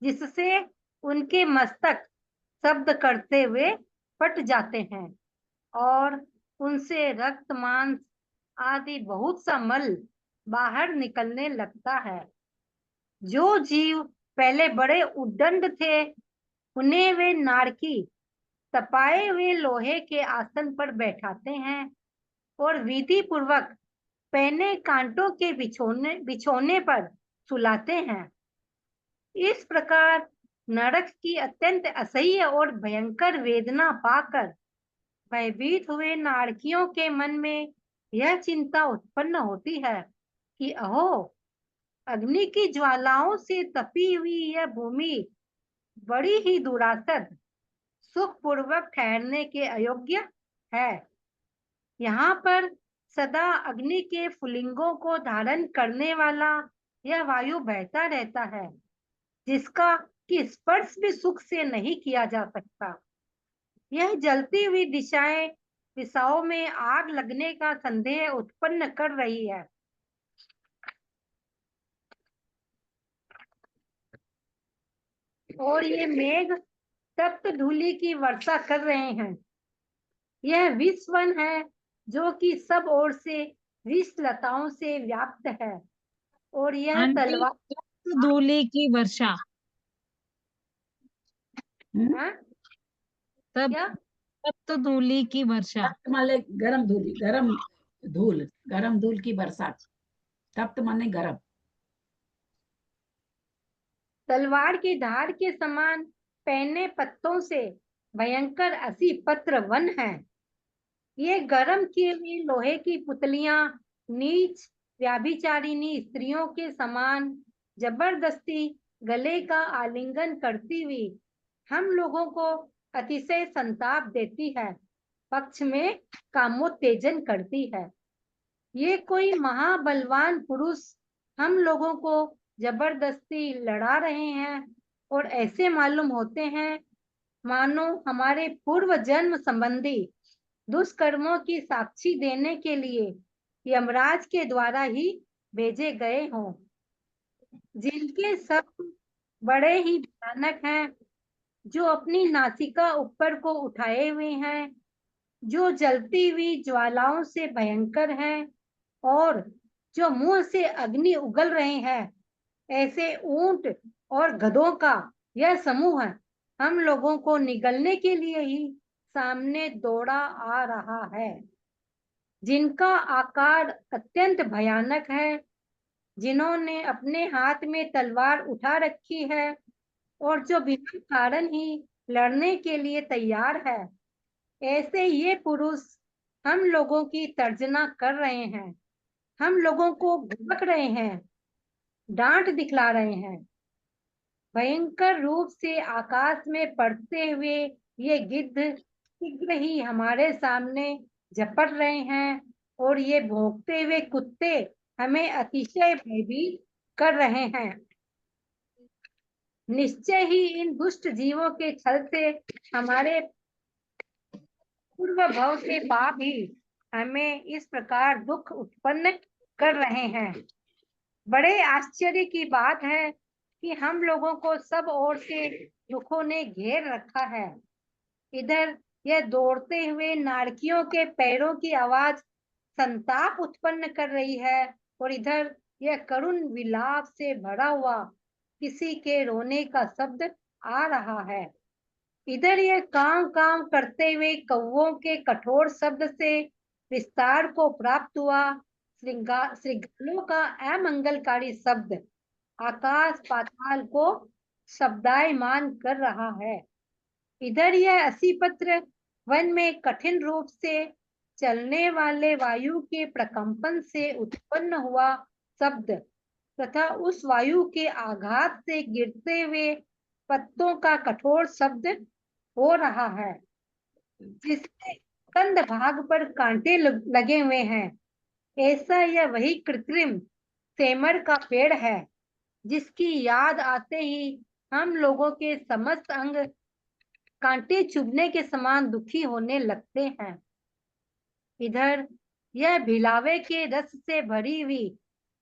जिससे उनके मस्तक शब्द करते हुए फट जाते हैं और उनसे रक्त मांस आदि बहुत सा मल बाहर निकलने लगता है। जो जीव पहले बड़े उद्दंड थे, उन्हें वे नारकी तपाए हुए लोहे के आसन पर बैठाते हैं और विधि पूर्वक पहने कांटों के बिछोने पर सुलाते हैं। इस प्रकार नरक की अत्यंत असह्य और भयंकर वेदना पाकर भयभीत हुए नारकियों के मन में यह चिंता उत्पन्न होती है कि अहो, अग्नि की ज्वालाओं से तपी हुई यह भूमि बड़ी ही दुरासद, सुखपूर्वक ठहरने के अयोग्य है। यहाँ पर सदा अग्नि के फुलिंगों को धारण करने वाला यह वायु बहता रहता है, जिसका कि स्पर्श भी सुख से नहीं किया जा सकता। यह जलती हुई दिशाओं में आग लगने का संदेह उत्पन्न कर रही है। और ये मेघ तप्त धूलि की वर्षा कर रहे हैं। यह विषवन है जो कि सब ओर से विष लताओं से व्याप्त है और यह आंटी, तलवार धूलि की वर्षा हम्म? हाँ? तब क्या तप्त धूलि की वर्षा। तप्त माने गरम धूल, गरम धूल की बरसात। तप्त माने गरम। तलवार की धार के समान पहने पत्तों से भयंकर 80 पत्र वन है। ये गर्म किए हुए लोहे की पुतलियां नीच व्याभिचारिणी स्त्रियों के समान जबरदस्ती गले का आलिंगन करती हुई हम लोगों को अतिशय संताप देती है, पक्ष में कामोत्तेजन करती है। ये कोई महाबलवान पुरुष हम लोगों को जबरदस्ती लड़ा रहे हैं और ऐसे मालूम होते हैं मानो हमारे पूर्व जन्म संबंधी दुष्कर्मों की साक्षी देने के लिए यमराज के द्वारा ही भेजे गए हों, जिनके सब बड़े ही भयानक हैं, जो अपनी नासिका ऊपर को उठाए हुए हैं, जो जलती हुई ज्वालाओं से भयंकर हैं और जो मुंह से अग्नि उगल रहे हैं। ऐसे ऊंट और गधों का यह समूह हम लोगों को निगलने के लिए ही सामने दौड़ा आ रहा है, जिनका आकार अत्यंत भयानक है, जिन्होंने अपने हाथ में तलवार उठा रखी है और जो बिना कारण ही लड़ने के लिए तैयार है। ऐसे ये पुरुष हम लोगों की तर्जना कर रहे हैं, हम लोगों को भड़क रहे हैं, डांट दिखला रहे हैं। भयंकर रूप से आकाश में पड़ते हुए ये गिद्ध शीघ्र ही हमारे सामने झपट रहे हैं और ये भौंकते हुए कुत्ते हमें अतिशय भयभीत कर रहे हैं। निश्चय ही इन दुष्ट जीवों के छल से हमारे पूर्व भव के पाप ही हमें इस प्रकार दुख उत्पन्न कर रहे हैं। बड़े आश्चर्य की बात है कि हम लोगों को सब ओर से दुखों ने घेर रखा है। इधर यह दौड़ते हुए नारकियों के पैरों की आवाज संताप उत्पन्न कर रही है और इधर यह करुण विलाप से भरा हुआ किसी के रोने का शब्द आ रहा है। इधर यह काम काम करते हुए कौवों के कठोर शब्द से विस्तार को प्राप्त हुआ श्रृंगालों का अमंगलकारी शब्द आकाश पाताल को शब्दायमान कर रहा है। इधर यह 80 पत्र वन में कठिन रूप से चलने वाले वायु के प्रकंपन से उत्पन्न हुआ शब्द तथा उस वायु के आघात से गिरते हुए पत्तों का कठोर शब्द हो रहा है, जिसके कंद भाग पर कांटे लगे हुए हैं। ऐसा यह वही कृत्रिम सेमर का पेड़ है, जिसकी याद आते ही हम लोगों के समस्त अंग कांटे चुभने के समान दुखी होने लगते हैं। इधर यह भिलावे के रस से भरी हुई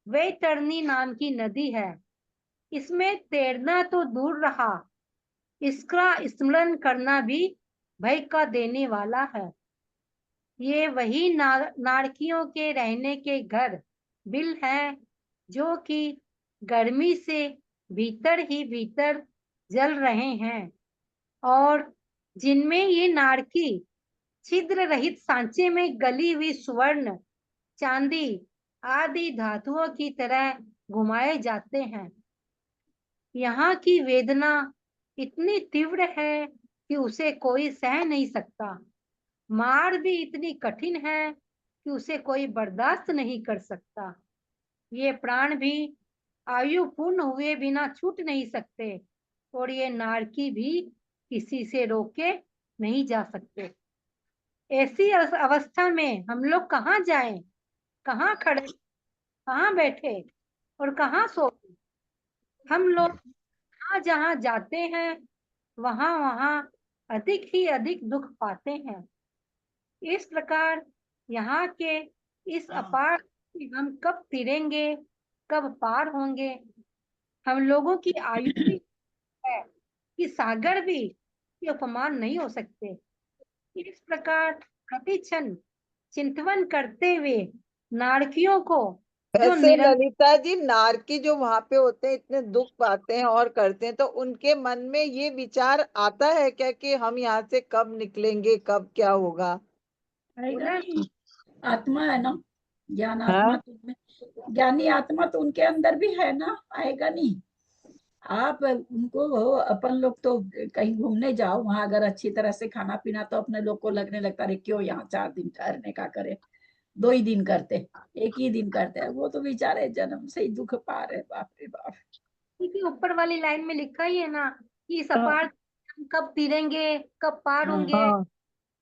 वैतरणी नाम की नदी है। इसमें तैरना तो दूर रहा, इसका स्मरण करना भी भय का देने वाला है। ये वही नारकियों के रहने के घर बिल हैं, जो कि गर्मी से भीतर ही भीतर जल रहे हैं और जिनमें ये नारकी छिद्र रहित सांचे में गली हुई स्वर्ण, चांदी आदि धातुओं की तरह घुमाए जाते हैं। यहाँ की वेदना इतनी तीव्र है कि उसे कोई सह नहीं सकता। मार भी इतनी कठिन है कि उसे कोई बर्दाश्त नहीं कर सकता। ये प्राण भी आयु पूर्ण हुए बिना छूट नहीं सकते और ये नारकी भी किसी से रोके नहीं जा सकते। ऐसी अवस्था में हम लोग कहाँ जाएं, कहाँ खड़े, कहाँ बैठे और कहाँ सोए। हम लोग जहाँ जाते हैं वहाँ वहाँ अधिक ही अधिक दुख पाते हैं। इस प्रकार यहाँ के इस अपार हम कब तिरेंगे, कब पार होंगे। हम लोगों की आयु भी है कि सागर भी उपमान नहीं हो सकते। इस प्रकार प्रति क्षण चिंतवन करते हुए नारकियों को जो वैसे निरंतर ललिता जी, नारकी जो वहां पे होते हैं, इतने दुख पाते हैं और करते हैं, तो उनके मन में ये विचार आता है क्या कि हम यहाँ से कब निकलेंगे, कब क्या होगा? आएगा नहीं, आत्मा है ना, ज्ञान आत्मा हाँ तो उनमें, ज्ञानी आत्मा तो उनके अंदर भी है ना, आएगा नहीं। आप उनको अपन लोग तो कहीं घूमने जाओ, वहां अगर अच्छी तरह से खाना पीना, तो अपने लोग को लगने लगता है क्यों यहाँ 4 दिन ठहरने का करे, 2 ही दिन करते, 1 ही दिन करते हैं। वो तो बेचारे जन्म से ही दुख पा रहे, बाप रे बाप। क्योंकि ऊपर वाली लाइन में लिखा ही है ना कि इस हाँ, अपार हम कब फिरेंगे, कब पार हाँ, होंगे। हाँ,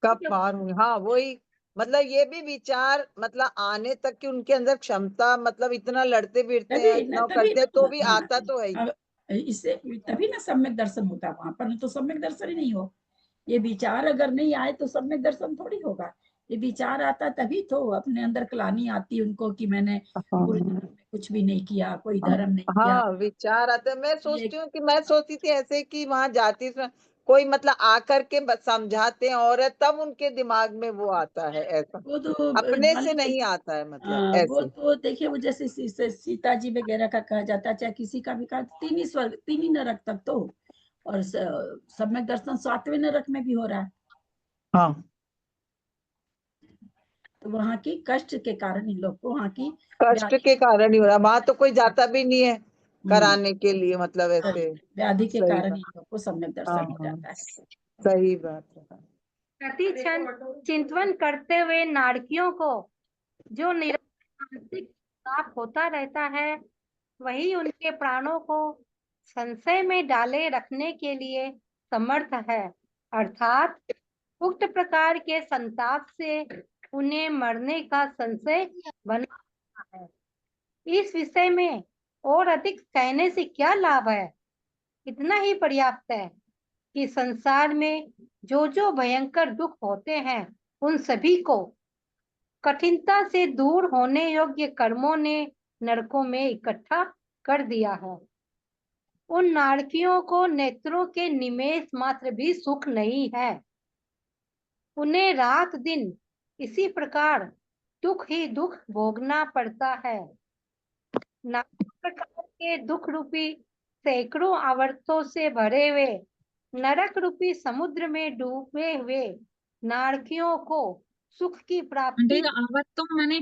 कब जब पार होंगे, हाँ वही। मतलब ये भी विचार, मतलब आने तक की उनके अंदर क्षमता, मतलब इतना लड़ते फिरते हैं, तभी न, इतना तभी करते हैं, तो न, भी हाँ, आता तो है ही। अब इससे तभी ना सम्यक दर्शन होता है वहां पर, तो सम्यक दर्शन ही नहीं हो। ये विचार अगर नहीं आए तो सम्यक दर्शन थोड़ी होगा। ये विचार आता तभी तो अपने अंदर ग्लानि आती है उनको कि मैंने पूरे हाँ, जीवन में कुछ भी नहीं किया, कोई धर्म नहीं किया। हाँ, विचार आते हैं। मैं ये सोचती हूँ कि मैं सोचती थी ऐसे कि वहां जाती कोई मतलब आकर के समझाते हैं, और तब उनके दिमाग में वो आता है ऐसा, वो तो अपने मान से लीजिए, नहीं आता है, मतलब वो ऐसे। तो देखिए, वो जैसे सीता जी वगैरह का कहा जाता है, चाहे किसी का भी कहा, 3 ही स्वर्ग, 3 ही नरक तक तो, और सम्यक दर्शन 7वें नरक में भी हो रहा है। हाँ, तो वहां की कष्ट के कारण इन लोग को, वहां की कष्ट व्याधि, के कारण ही हो रहा, वहां तो कोई जाता भी नहीं है हम्म, कराने के लिए, मतलब हाँ, ऐसे। व्याधि के सही कारण बात। इन लोग को सम्यक हाँ, दर्शन हो हाँ, जाता है। सही बात है। प्रति क्षण चिंतन करते हुए नारकियों को जो निरंतर मानसिक ताप होता रहता है, वही उनके प्राणों को संशय में डाले रखने के लिए समर्थ है। अर्थात उक्त प्रकार के संताप से उन्हें मरने का संशय बना है। इस विषय में और अधिक कहने से क्या लाभ है। इतना ही पर्याप्त है कि संसार में जो जो भयंकर दुख होते हैं, उन सभी को कठिनता से दूर होने योग्य कर्मों ने नरकों में इकट्ठा कर दिया है। उन नारकियों को नेत्रों के निमेष मात्र भी सुख नहीं है। उन्हें रात दिन इसी प्रकार दुख ही दुख भोगना पड़ता है। नाना प्रकार के दुख रूपी सैकड़ों आवर्तों से भरे हुए नरक रूपी समुद्र में डूबे हुए नारकियों को सुख की प्राप्ति आवाज तो मैंने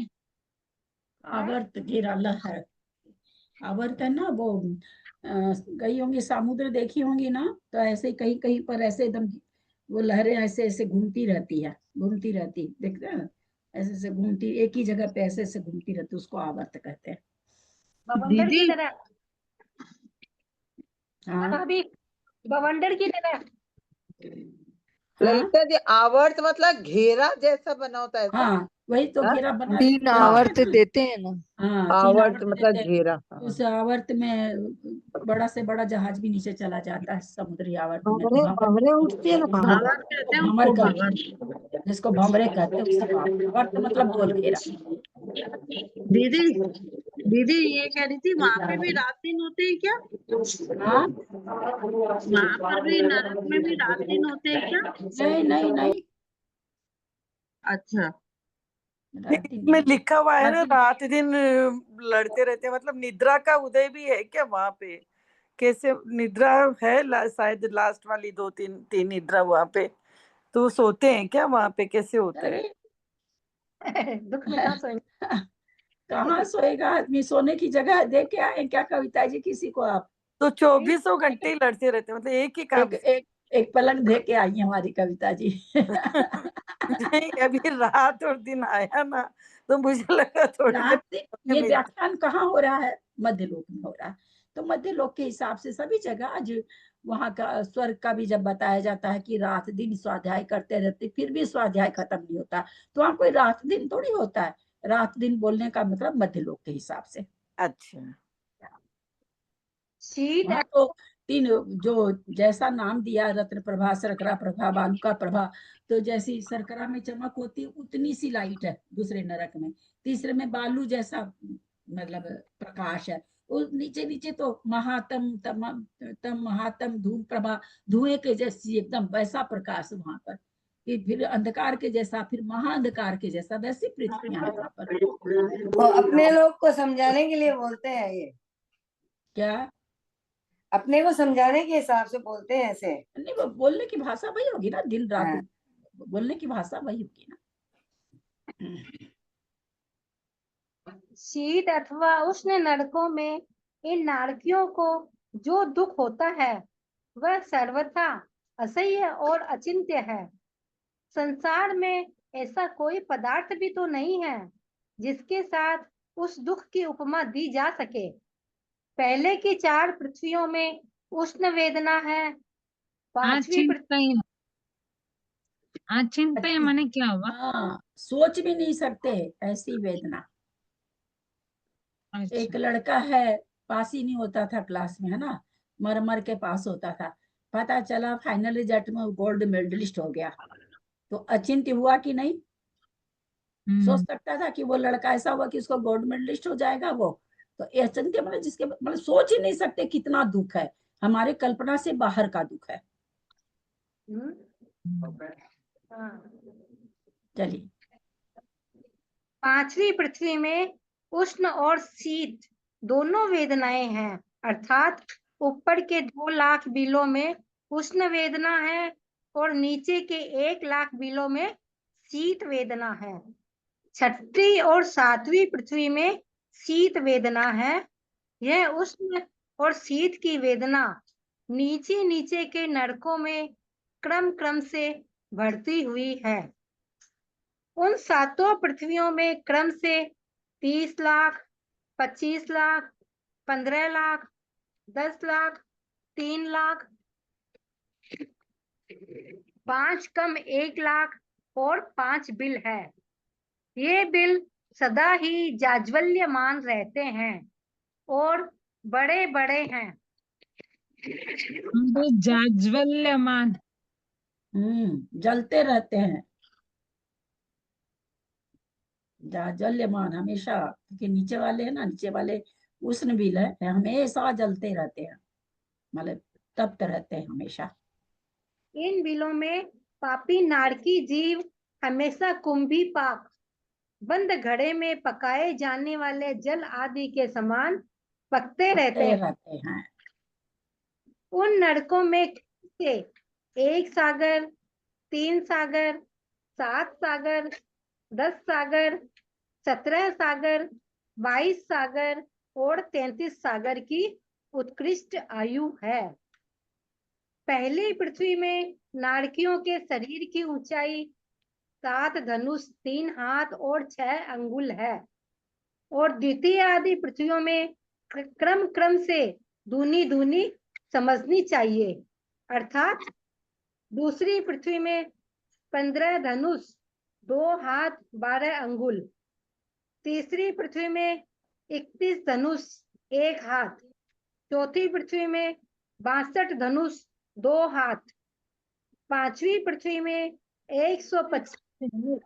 आवर्त गिराला है, आवर्त है ना वो, गई होंगी समुद्र देखी होंगी ना, तो ऐसे कहीं कहीं पर ऐसे एकदम वो लहरें ऐसे ऐसे घूमती रहती है, घूमती रहती, देखते हैं ना? ऐसे ऐसे घूमती, एक ही जगह पे ऐसे ऐसे घूमती रहती, उसको आवर्त कहते हैं। बवंडर दीदी की तरह, हाँ, अभी बवंडर की तरह। हाँ, ललिता जी, आवर्त मतलब घेरा जैसा बना होता है ऐसा? हाँ, वही तो हाँ, घेरा बना तीन बनते हैं आवर्त ना। देते हैं ना। हाँ, 3 आवर्त आवर्त मतलब देते हैं। घेरा, हाँ। उस आवर्त में बड़ा से बड़ा जहाज भी नीचे चला जाता है, समुद्री आवर्त में तो भंवरे भंवरे उठती है ना हाँ, भंवरे। भंवर कहते हैं भंवर उसको, कर, भंवर। जिसको भंवरे कहते हैं उसी को आवर्त मतलब गोल घेरा। दीदी दीदी ये कह रही थी वहां पे भी रात दिन होते हैं क्या? हाँ, वहां पर भी नरक में भी रात दिन होते हैं क्या? नहीं नहीं नहीं, अच्छा। रात दिन में नहीं, लिखा हुआ है रात ना, दिन रात दिन लड़ते रहते हैं, मतलब निद्रा का उदय भी है क्या वहां पे? कैसे निद्रा है? शायद लास्ट वाली 2 3 निद्रा वहां पे, तो वो सोते हैं क्या वहां पे? कैसे होता है? अरे दुख में कहाँ सोएंगे। कहाँ सोएगा आदमी, सोने की जगह दे के आए क्या कविता जी किसी को आप? तो 24 घंटे ही लड़ते रहते हैं, मतलब एक ही काम। एक एक एक पलंग दे के आई हमारी कविता जी। नहीं, अभी रात और दिन आया ना, तो मुझे लगा थोड़ी देर रात दिन ये व्याख्यान कहाँ हो रहा है? मध्य लोक में हो रहा है। तो मध्य लोक के हिसाब से सभी जगह आज वहां का स्वर्ग का भी जब बताया जाता है कि रात दिन स्वाध्याय करते रहते, फिर भी स्वाध्याय खत्म नहीं होता, तो वहां कोई रात दिन थोड़ी होता है। रात दिन बोलने का मतलब मध्य लोक के हिसाब से। अच्छा, शीत वहां तो 3 जो जैसा नाम दिया, रत्न प्रभा, शर्करा प्रभा, बालुका प्रभा, तो जैसी शर्करा में चमक होती उतनी सी लाइट है दूसरे नरक में। तीसरे में बालू जैसा मतलब प्रकाश है। वो नीचे नीचे तो महातम तम तम महातम धूम प्रभा, धुएं के जैसी एकदम वैसा प्रकाश वहां पर। फिर अंधकार के जैसा, फिर महाअंधकार के जैसा, वैसी पृथ्वियां हैं यहाँ पर। वो अपने लोग को समझाने के लिए बोलते हैं ये, क्या अपने को समझाने के हिसाब से बोलते हैं ऐसे। नहीं, वो बोलने की भाषा वही होगी ना, दिन रात हाँ। बोलने की भाषा वही होगी ना। शीत अथवा उष्ण नरकों में इन नारकियों को जो दुख होता है वह सर्वथा असह्य और अचिंत्य है। संसार में ऐसा कोई पदार्थ भी तो नहीं है जिसके साथ उस दुख की उपमा दी जा सके। पहले की 4 पृथ्वियों में उष्ण वेदना है, 5वीं पृथ्वी अचिंत्य माने क्या हुआ? हाँ, सोच भी नहीं सकते ऐसी वेदना। एक अच्छा, लड़का है, पास ही नहीं होता था क्लास में, है ना, मर मर के पास होता था। पता चला फाइनल रिजल्ट में गोल्ड मेडलिस्ट हो गया, तो अचिंत्य हुआ कि नहीं? सोच सकता था कि वो लड़का ऐसा हुआ कि उसको गोल्ड मेडलिस्ट हो जाएगा वो? तो अचिंत्य मतलब जिसके मतलब सोच ही नहीं सकते कितना दुख है, हमारे कल्पना से बाहर का दुख है। चलिए, 5वीं पृथ्वी में उष्ण और शीत दोनों वेदनाएं हैं, अर्थात ऊपर के 2 लाख बिलों में उष्ण वेदना है और नीचे के 1 लाख बिलों में शीत वेदना है। 6वीं और 7वीं पृथ्वी में शीत वेदना है। यह उष्ण और शीत की वेदना नीचे नीचे के नरकों में क्रम क्रम से बढ़ती हुई है। उन 7 पृथ्वियों में क्रम से 30 लाख, 25 लाख, 15 लाख, 10 लाख, 3 लाख, 5 कम 1 लाख और 5 बिल है। ये बिल सदा ही जाज्वल्यमान रहते हैं और बड़े बड़े हैं। जाज्वल्यमान, जलते रहते हैं, जाज्वल्यमान हमेशा, क्योंकि नीचे वाले है ना, नीचे वाले उष्ण बिल है, हमेशा जलते रहते हैं, मतलब तप्त रहते हैं हमेशा। इन बिलों में पापी नारकी जीव हमेशा कुंभी पाक, बंद घड़े में पकाए जाने वाले जल आदि के समान पकते रहते हैं। उन नरकों में से 1 सागर, 3 सागर, 7 सागर, 10 सागर, 17 सागर, 22 सागर और 33 सागर की उत्कृष्ट आयु है। पहली पृथ्वी में नारकियों के शरीर की ऊंचाई 7 धनुष, 3 हाथ और 6 अंगुल है और द्वितीय आदि पृथ्वियों में क्रम क्रम से दूनी दूनी समझनी चाहिए, अर्थात दूसरी पृथ्वी में 15 धनुष, 2 हाथ, 12 अंगुल, तीसरी पृथ्वी में 31 धनुष, 1 हाथ, चौथी पृथ्वी में 62 धनुष, 2 हाथ, 5वीं पृथ्वी में 125 धनुष,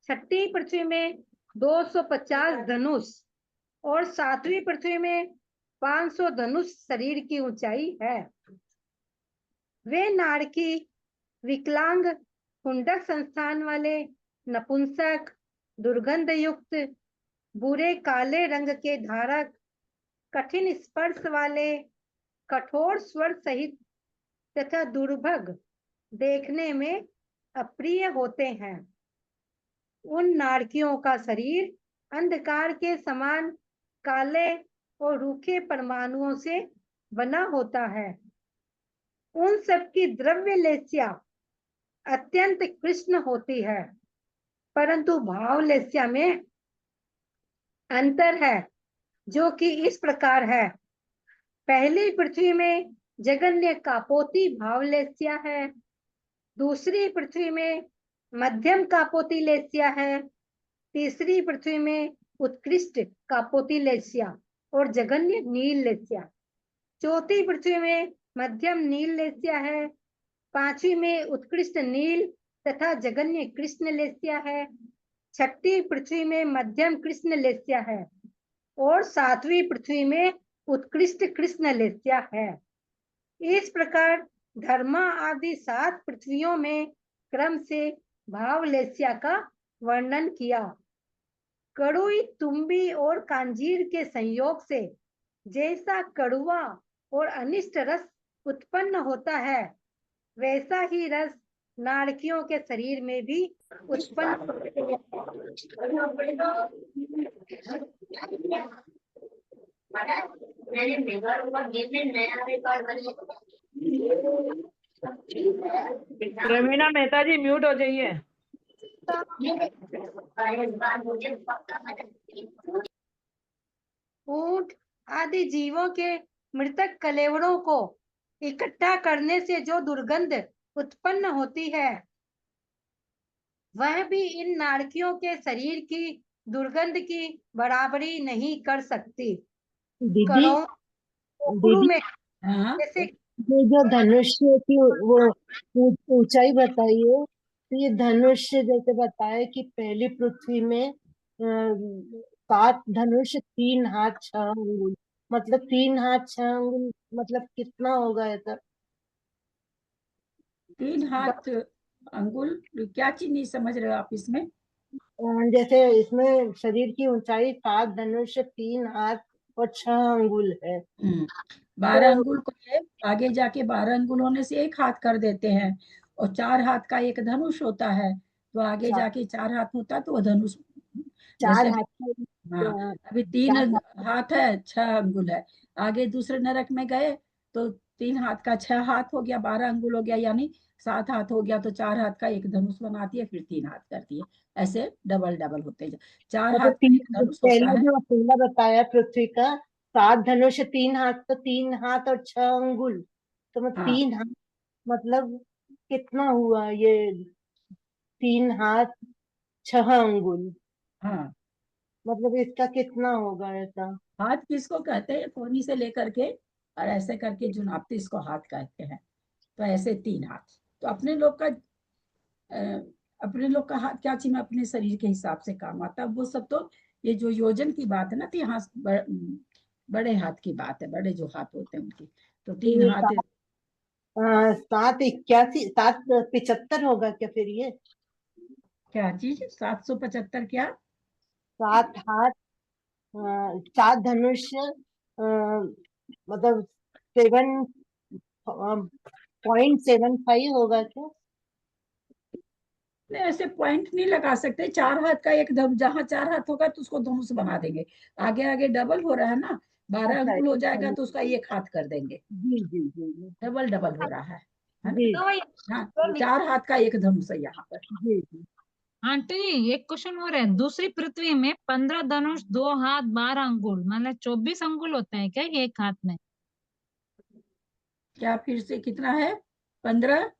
6ठी पृथ्वी में 250 धनुष और 7वीं पृथ्वी में 500 धनुष शरीर की ऊंचाई है। वे नारकी विकलांग, कुंडक संस्थान वाले, नपुंसक, दुर्गंध युक्त, बुरे काले रंग के धारक, कठिन स्पर्श वाले, कठोर स्वर सहित तथा दुर्भग, देखने में अप्रिय होते हैं। उन नारकियों का शरीर अंधकार के समान काले और रूखे परमाणुओं से बना होता है। उन सबकी द्रव्य लेस्या अत्यंत कृष्ण होती है, परंतु भाव लेस्या में अंतर है, जो कि इस प्रकार है। पहली पृथ्वी में जगन्य कापोती भाव लेस्या है, दूसरी पृथ्वी में मध्यम कापोती लेस्या है, तीसरी पृथ्वी में उत्कृष्ट कापोती लेस्या और जगन्य नील लेस्या, चौथी पृथ्वी में मध्यम नील लेस्या है, 5वीं में उत्कृष्ट नील तथा जगन्य कृष्ण लेस्या है, 6ठी पृथ्वी में मध्यम कृष्ण लेस्या है और 7वीं पृथ्वी में उत्कृष्ट कृष्ण लेस्या है। इस प्रकार धर्मा आदि 7 पृथ्वियों में क्रम से भावलेस्या का वर्णन किया। कड़ुई तुम्बी और कांजीर के संयोग से जैसा कड़वा और अनिष्ट रस उत्पन्न होता है, वैसा ही रस नारकियों के शरीर में भी उत्पन्न। रवीना मेहता जी म्यूट हो जाइए। ऊंट आदि जीवों के मृतक कलेवरों को इकट्ठा करने से जो दुर्गंध उत्पन्न होती है, वह भी इन नारकियों के शरीर की दुर्गंध की बराबरी नहीं कर सकती। दीदी करों कोकरू दीदी में हाँ जैसे ये जो धनुष्य की वो ऊंचाई बताइए, तो ये धनुष्य जैसे बताया कि पहली पृथ्वी में 7 धनुष 3 हाथ 6 अंगुल, मतलब 3 हाथ 6 अंगुल मतलब कितना होगा ऐसा? 3 हाथ अंगुल क्या चीज नहीं समझ रहे हो आप इसमें? जैसे इसमें शरीर की ऊंचाई 7 धनुष 3 हाथ और 6 अंगुल है। 12 अंगुल को ये आगे जाके 12 अंगुल होने से 1 हाथ कर देते हैं, और 4 हाथ का एक धनुष होता है, तो आगे जाके 4 हाथ होता तो वो धनुष। 4 जैसे हाथ हाँ, अभी 3 4 हाथ है, 6 अंगुल है, आगे दूसरे नरक में गए तो 3 हाथ का 6 हाथ हो गया, 12 अंगुल हो गया, यानी 7 हाथ हो गया, तो 4 हाथ का एक धनुष बनाती है, फिर 3 हाथ करती है, ऐसे डबल डबल होते जाए। 4 मतलब हाथ का एक धनुष होता पहले है। जो पहला बताया पृथ्वी का 7 धनुष 3 हाथ, तो 3 हाथ और 6 अंगुल, तो मैं हाँ 3 हाथ मतलब कितना हुआ ये? 3 हाथ 6 अंगुल हाँ, मतलब इसका कितना होगा ऐसा? हाथ किसको कहते हैं? कोहनी से लेकर के और ऐसे करके जो नापते इसको हाथ कहते हैं। तो ऐसे 3 हाथ। तो अपने लोग का हाथ क्या चीज में अपने शरीर के हिसाब से काम आता है, वो सब तो ये जो योजन की बात है ना, तो यहाँ बड़े हाथ की बात है, बड़े जो हाथ होते हैं उनकी। तो 3 ये हाथ 781 775 होगा क्या फिर ये? क्या चीज? 775 क्या? 7 हाथ 4 धनुष मतलब 7.75 होगा क्या? नहीं, ऐसे पॉइंट नहीं लगा सकते। 4 हाथ का एक जहां 4 हाथ होगा तो उसको धनुष बना देंगे। आगे आगे डबल हो रहा है ना, 12 अच्छा अंगुल हो जाएगा तो उसका 1 हाथ कर देंगे। जी जी जी जी डबल डबल हो रहा है ना? जी हाँ, 4 हाथ का एक धनुष है यहाँ पर। जी जी। आंटी जी एक क्वेश्चन हो रहा है, दूसरी पृथ्वी में 15 धनुष 2 हाथ 12 अंगुल मतलब 24 अंगुल होता है क्या एक हाथ में? क्या फिर से कितना है? 15?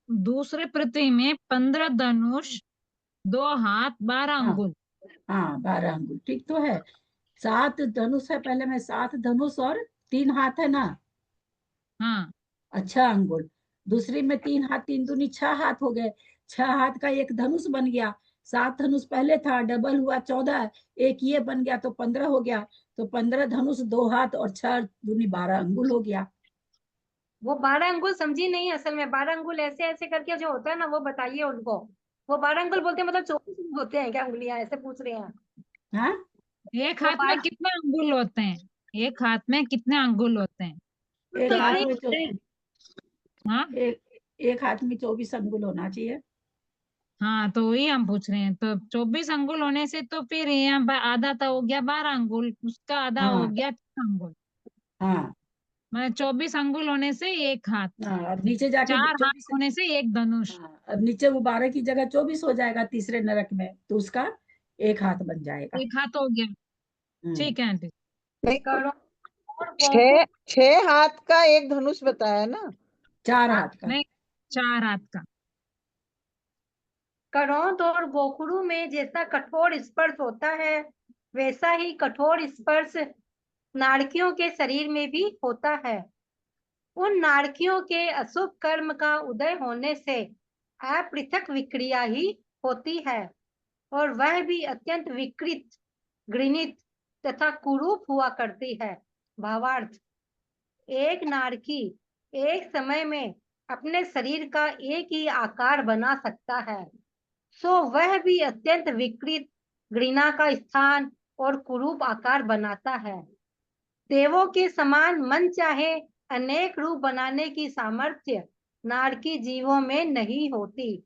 दूसरे पृथ्वी में 15 धनुष 2 हाथ 12 हाँ अंगुल। हाँ, 12 अंगुल ठीक तो है। 7 धनुष है, पहले में 7 धनुष और 3 हाथ है ना, हाँ अच्छा अंगुल। दूसरी में 3 हाथ, 3 दूनी 6 हाथ हो गए। 6 हाथ का एक धनुष बन गया। 7 धनुष पहले था, डबल हुआ 14, एक ये बन गया तो 15 हो गया। तो 15 धनुष 2 हाथ और 6 दूनी 12 अंगुल हो गया। वो 12 अंगुल समझी नहीं, असल में 12 अंगुल ऐसे ऐसे करके जो होता है ना, वो बताइए उनको। वो 12 अंगुल बोलते हैं मतलब 24 होते हैं क्या उंगलियां, ऐसे पूछ रहे हैं हाँ, एक वो हाथ में 12 कितने अंगुल होते हैं? एक हाथ में कितने अंगुल होते हैं? एक तो हाथ इतने में हाँ एक हाथ में 24 अंगुल होना चाहिए। हाँ, तो वही हम पूछ रहे हैं। तो 24 अंगुल होने से तो फिर यहाँ आधा तो हो गया 12 अंगुल, उसका आधा हो हाँ गया 6 अंगुल, हाँ मतलब 24 अंगुल होने से एक हाथ, हाँ, अब नीचे जाके 4 हाथ 24। होने से एक धनुष। हाँ, अब नीचे वो 12 की जगह 24 हो जाएगा तीसरे नरक में, तो उसका 1 हाथ बन जाएगा। एक हाथ हो गया। हम्म, ठीक है आंटी। नहीं, करो और गोकुल 6 हाथ का एक धनुष बताया ना? 4 हाथ का। नहीं, 4 हाथ का। करोंद और गोखरू में जैसा कठोर स्पर्श होता है, वैसा ही कठोर स्पर्श नारकियों के शरीर में भी होता है। उन नारकियों के अशुभ कर्म का उदय होने से अपृथक विक्रिया ही होती है, और वह भी अत्यंत विकृत, घृणित तथा कुरूप हुआ करती है। भावार्थ: एक नारकी एक समय में अपने शरीर का एक ही आकार बना सकता है, सो वह भी अत्यंत विकृत, घृणा का स्थान और कुरूप आकार बनाता है। देवों के समान मन चाहे अनेक रूप बनाने की सामर्थ्य नारकी जीवों में नहीं होती।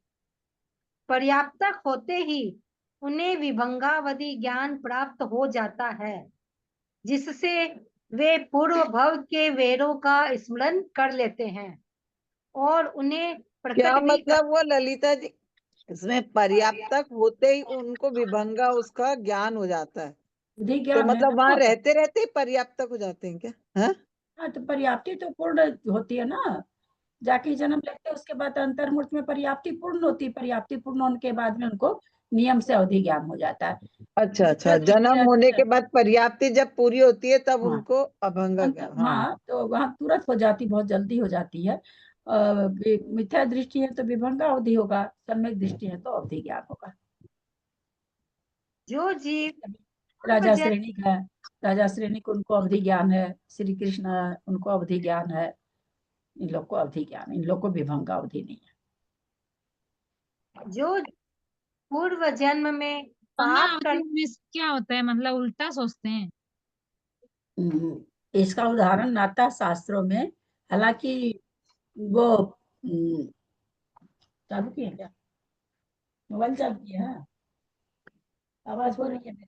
पर्याप्तक होते ही उन्हें विभंगावधि ज्ञान प्राप्त हो जाता है, जिससे वे पूर्व भव के वेरों का स्मरण कर लेते हैं और उन्हें क्या प्रकट भी मतलब वो ललिता जी, इसमें पर्याप्तक होते ही उनको विभंगा उसका ज्ञान हो जाता है, बुद्धि तो ज्ञान है मतलब ना। वहां रहते रहते ही पर्याप्तक हो जाते हैं क्या? हाँ, हाँ, तो पर्याप्ति तो पूर्ण होती है ना। जाके जन्म लेते हैं, उसके बाद अंतर्मूर्त में पर्याप्ति पूर्ण होती है। पर्याप्ति पूर्ण होने के बाद में उनको नियम से अवधि ज्ञान हो जाता है। अच्छा मिथ्या अच्छा, दृष्टि जन्म रहती होने है। के बाद पर्याप्ति जब पूरी होती है तब हाँ, उनको अभंगा ज्ञान। हाँ, हाँ, तो वहाँ तुरंत हो जाती, बहुत जल्दी हो जाती है। मिथ्या दृष्टि है तो विभंगा अवधि होगा, सम्यक दृष्टि है तो अवधि ज्ञान होगा। जो जीव राजा श्रेणी का है, राजा श्रेणी को उनको अवधि ज्ञान है, श्री कृष्ण उनको अवधि ज्ञान है, इन लोग को अवधि ज्ञान, इन लोग को विभंगा अवधि नहीं है। जो पूर्व जन्म में गंगा पाप कर अवधि में क्या होता है, मतलब उल्टा सोचते हैं। इसका उदाहरण आता है शास्त्रों में। हालांकि वो चालू किया क्या, मोबाइल चालू किया है, आवाज हो रही है मेरी।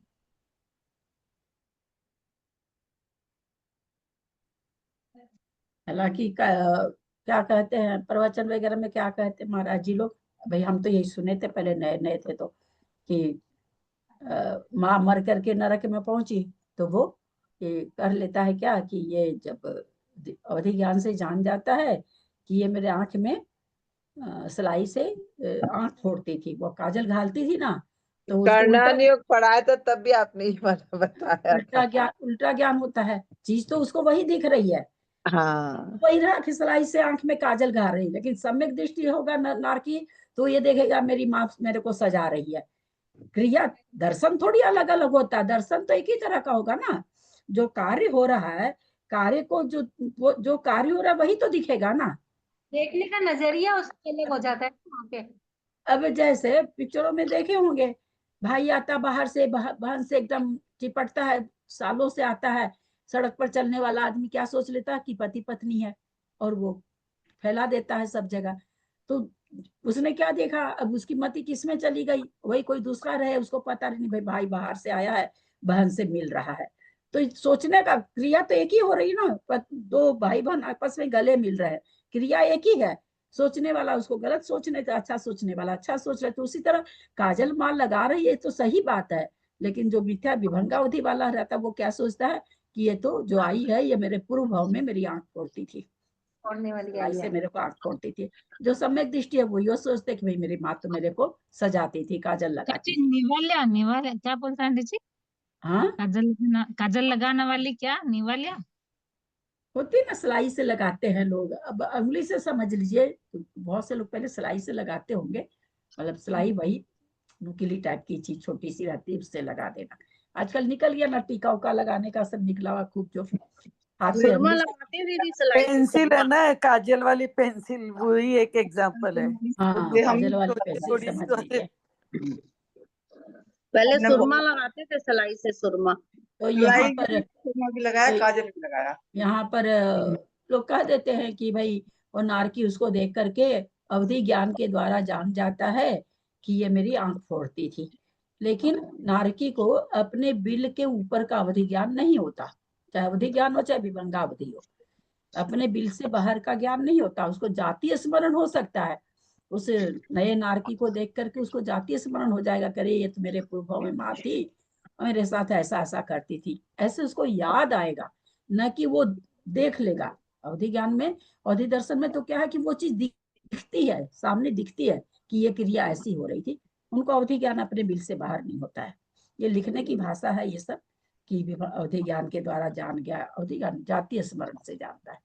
हालांकि क्या कहते हैं प्रवचन वगैरह में, क्या कहते हैं महाराज जी लोग, भाई हम तो यही सुने थे पहले, नए नए थे तो, कि माँ मर करके नरक में पहुंची तो वो ये कर लेता है क्या, कि ये जब अवधि ज्ञान से जान जाता है कि ये मेरे आंख में सिलाई से आंख फोड़ती थी, वो काजल घालती थी ना, तो उसको कर्णन योग पढ़ा है तो तब भी आपने ये वाला बताया था। उल्टा ज्ञान होता है। चीज तो उसको वही दिख रही है, हाँ, वही रहा कि सिलाई से आंख में काजल गा रही, लेकिन सम्यक दृष्टि होगा नार की, तो ये देखेगा मेरी माँ मेरे को सजा रही है। क्रिया दर्शन थोड़ी अलग अलग होता है, दर्शन तो एक ही तरह का होगा ना। जो कार्य हो रहा है, कार्य को जो कार्य हो रहा है वही तो दिखेगा ना। देखने का नजरिया उसका अलग हो जाता है वहाँ पे। अब जैसे पिक्चरों में देखे होंगे, भाई आता बाहर से, बहन से एकदम चिपटता है, सालों से आता है, सड़क पर चलने वाला आदमी क्या सोच लेता है कि पति पत्नी है, और वो फैला देता है सब जगह। तो उसने क्या देखा, अब उसकी मति किसमें चली गई, वही कोई दूसरा रहे, उसको पता नहीं भाई भाई बाहर से आया है, बहन से मिल रहा है। तो सोचने का क्रिया तो एक ही हो रही ना, दो भाई बहन आपस में गले मिल रहे हैं, क्रिया एक ही है। सोचने वाला उसको गलत सोचने का, अच्छा सोचने वाला अच्छा सोच रहा है। तो उसी तरह काजल माल लगा रही है तो सही बात है, लेकिन जो मिथ्या विभंगावधि वाला रहता है वो क्या सोचता है कि ये तो जो आई है ये मेरे पूर्व भाव में मेरी आंख फोड़ती थी, छोड़ने वाली आई ऐसे है। मेरे को आंख फोड़ती थी। जो सम्यक दृष्टि है वो यो सोचते कि भाई मेरी माँ तो मेरे को सजाती थी, काजल लगाती चाची थी। निवाल्या, निवाल्या क्या बोलता है जी? हाँ, काजल लगाने वाली क्या निवाल्या? होती है ना, सिलाई से लगाते हैं लोग, अब उंगली से समझ लीजिए, बहुत से लोग पहले सिलाई से लगाते होंगे, मतलब सिलाई वही नुकीली टाइप की चीज छोटी सी रहती है, उससे लगा देना। आजकल निकल गया ना टीका उका लगाने का, सब निकला हुआ खूब, जो हाथ से सुरमा उंगली से। लगाते हैं दीदी सिलाई से पेंसिल है सुरमा। ना, काजल वाली पेंसिल, वही एक एग्जाम्पल है। हाँ, ये हम काजल वाली थोड़ी पेंसिल थोड़ी समझ सी लीजिए। पहले हमने सुरमा लगाते थे सिलाई से सुरमा। तो यहाँ सिलाई पर भी लगाया, तो काजल भी लगाया। यहाँ पर लोग कह देते हैं कि भाई वो नारकी उसको देख करके अवधि ज्ञान के द्वारा जान जाता है कि ये मेरी आंख फोड़ती थी, लेकिन नारकी को अपने बिल के ऊपर का अवधि ज्ञान नहीं होता, चाहे अवधि ज्ञान हो चाहे विभंगा अवधि हो, अपने बिल से बाहर का ज्ञान नहीं होता। उसको जातीय स्मरण हो सकता है, उस नए नारकी को देख करके उसको जातीय स्मरण हो जाएगा, करे ये तो मेरे पूर्व में माँ थी, मेरे साथ ऐसा ऐसा करती थी, ऐसे उसको याद आएगा, न कि वो देख लेगा। अवधि ज्ञान में, अवधि दर्शन में तो क्या है कि वो चीज दिखती है, सामने दिखती है कि ये क्रिया ऐसी हो रही थी। उनको अवधि ज्ञान अपने बिल से बाहर नहीं होता है, ये लिखने की भाषा है ये सब, कि अवधि ज्ञान के द्वारा जान गया, अवधि ज्ञान जातीय स्मरण से जानता है।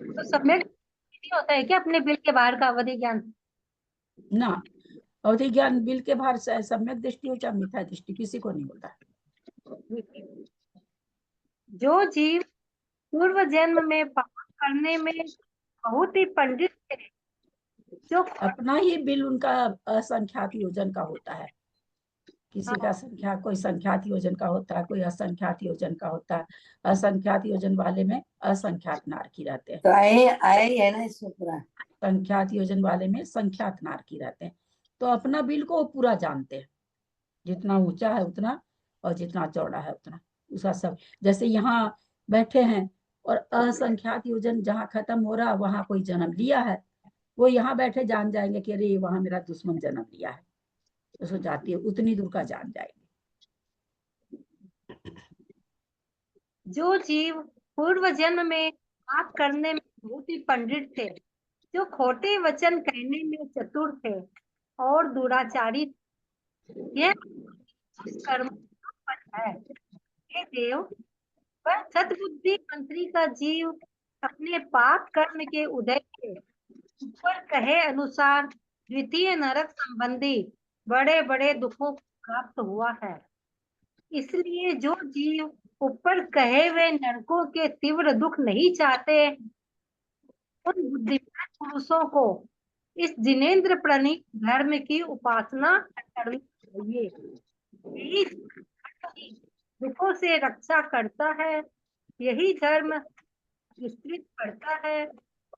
तो सम्यक नहीं होता है क्या अपने बिल के बाहर का अवधि ज्ञान? ना, अवधि ज्ञान बिल के बाहर से सम्यक दृष्टि हो चाहे मिथ्या दृष्टि, किसी को नहीं होता। जो जीव पूर्व जन्म में पाप करने में बहुत ही पंडित थे, जो अपना ही बिल उनका असंख्यात योजन का होता है। किसी का संख्या, कोई संख्यात योजन का होता है, कोई असंख्यात योजन का होता है। असंख्यात योजन वाले में असंख्यात नारकी रहते हैं, तो आया ही है ना इसमें पूरा। संख्यात योजन वाले में संख्यात नारकी रहते हैं। तो अपना बिल को वो पूरा जानते हैं, जितना ऊंचा है उतना और जितना चौड़ा है उतना, उसका सब। जैसे यहाँ बैठे हैं और असंख्यात योजन जहाँ खत्म हो रहा वहां कोई जन्म लिया है, वो यहाँ बैठे जान जाएंगे कि अरे वहां मेरा दुश्मन जन्म लिया है, उसको जाती है उतनी दूर का जान जाएंगे। जो जीव पूर्व जन्म में पाप करने में बहुत ही पंडित थे, जो खोटे वचन कहने में चतुर थे और दुराचारी थे, यह कर्म का फल है। हे देव, वह सद्बुद्धि मंत्री का जीव अपने पाप कर्म के उदय के ऊपर कहे अनुसार द्वितीय नरक संबंधी बड़े बड़े दुखों को प्राप्त हुआ है। इसलिए जो जीव ऊपर कहे हुए नरकों के तीव्र दुख नहीं चाहते, उन बुद्धिमान पुरुषों को इस जिनेंद्र प्रणीत धर्म की उपासना करनी चाहिए। यही दुखों से रक्षा करता है, यही धर्म विस्तृत करता है,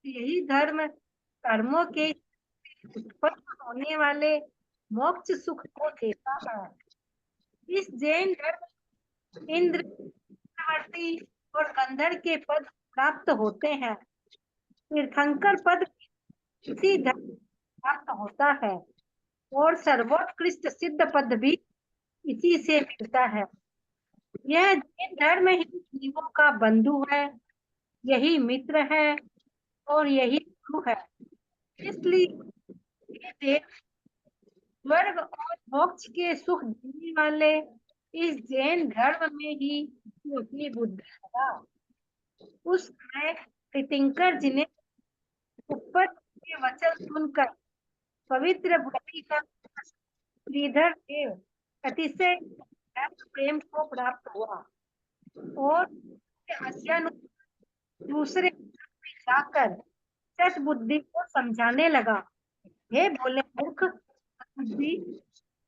यही धर्म कर्मों के उत्पन्न होने वाले मोक्ष सुख को देता है। इस जैन धर्म इंद्र, चक्रवर्ती और गंधर्व के पद प्राप्त होते हैं। तीर्थंकर पद इसी धर्म प्राप्त होता है और सर्वोत्कृष्ट सिद्ध पद भी इसी से मिलता है। यह जैन धर्म ही जीवों का बंधु है, यही मित्र है और यही गुरु है। इसलिए ये देव स्वर्ग और मोक्ष के सुख देने वाले इस जैन धर्म में ही तू अपनी बुद्धि लगा। उस समय तीर्थंकर जी ने ऊपर के वचन सुनकर पवित्र बुद्धि का श्रीधर देव अतिशय प्रेम को प्राप्त हुआ और दूसरे जाकर सत बुद्धि को समझाने लगा। हे बोले मूर्ख बुद्धि,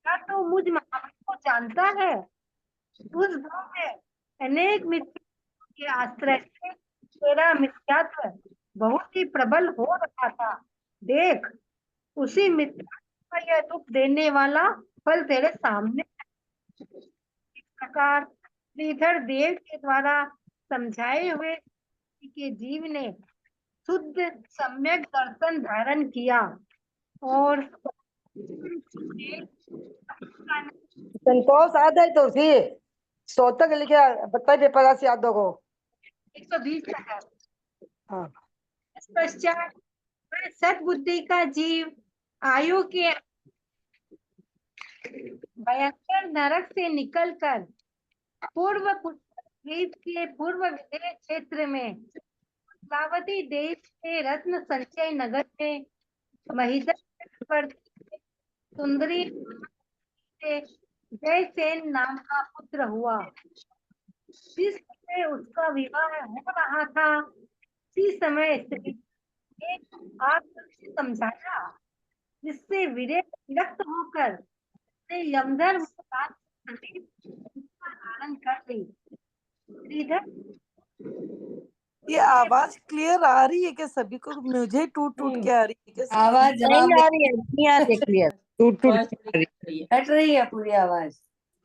क्या तो मुझ महावीर को जानता है? उस गांव में अनेक मित्रों के आश्रय से तेरा मिथ्यात्व बहुत ही प्रबल हो रहा था। देख, उसी मित्र का यह दुख देने वाला फल तेरे सामने है। इस प्रकार श्रीधर देव के द्वारा समझाए हुए के जीव ने शुद्ध सम्यक दर्शन धारण किया और संतोष आ जाए तो सी सोतक लिखे बता पेपर से यादों को 120 तक है। हाँ। इस पश्चात वह सद्बुद्धि का जीव आयु के भयंकर नरक से निकलकर पूर्व द्वीप के पूर्व विदेह क्षेत्र में पार्वती देश के रत्न संचय नगर में महिदर पर सुंदरी से जयसेन नाम का पुत्र हुआ। जिस समय उसका विवाह हो रहा था, उसी समय स्त्री ने आकर समझाया, जिससे विरक्त होकर यमधर्म धारण कर ली। श्रीधर, ये आवाज क्लियर आ रही है क्या सभी को? मुझे टूट टूट के आ रही है क्या? आवाज नहीं आ रही है, नहीं आ रही क्लियर, टूट टूट आवाज के आ रही रही है। हट रही है पूरी आवाज।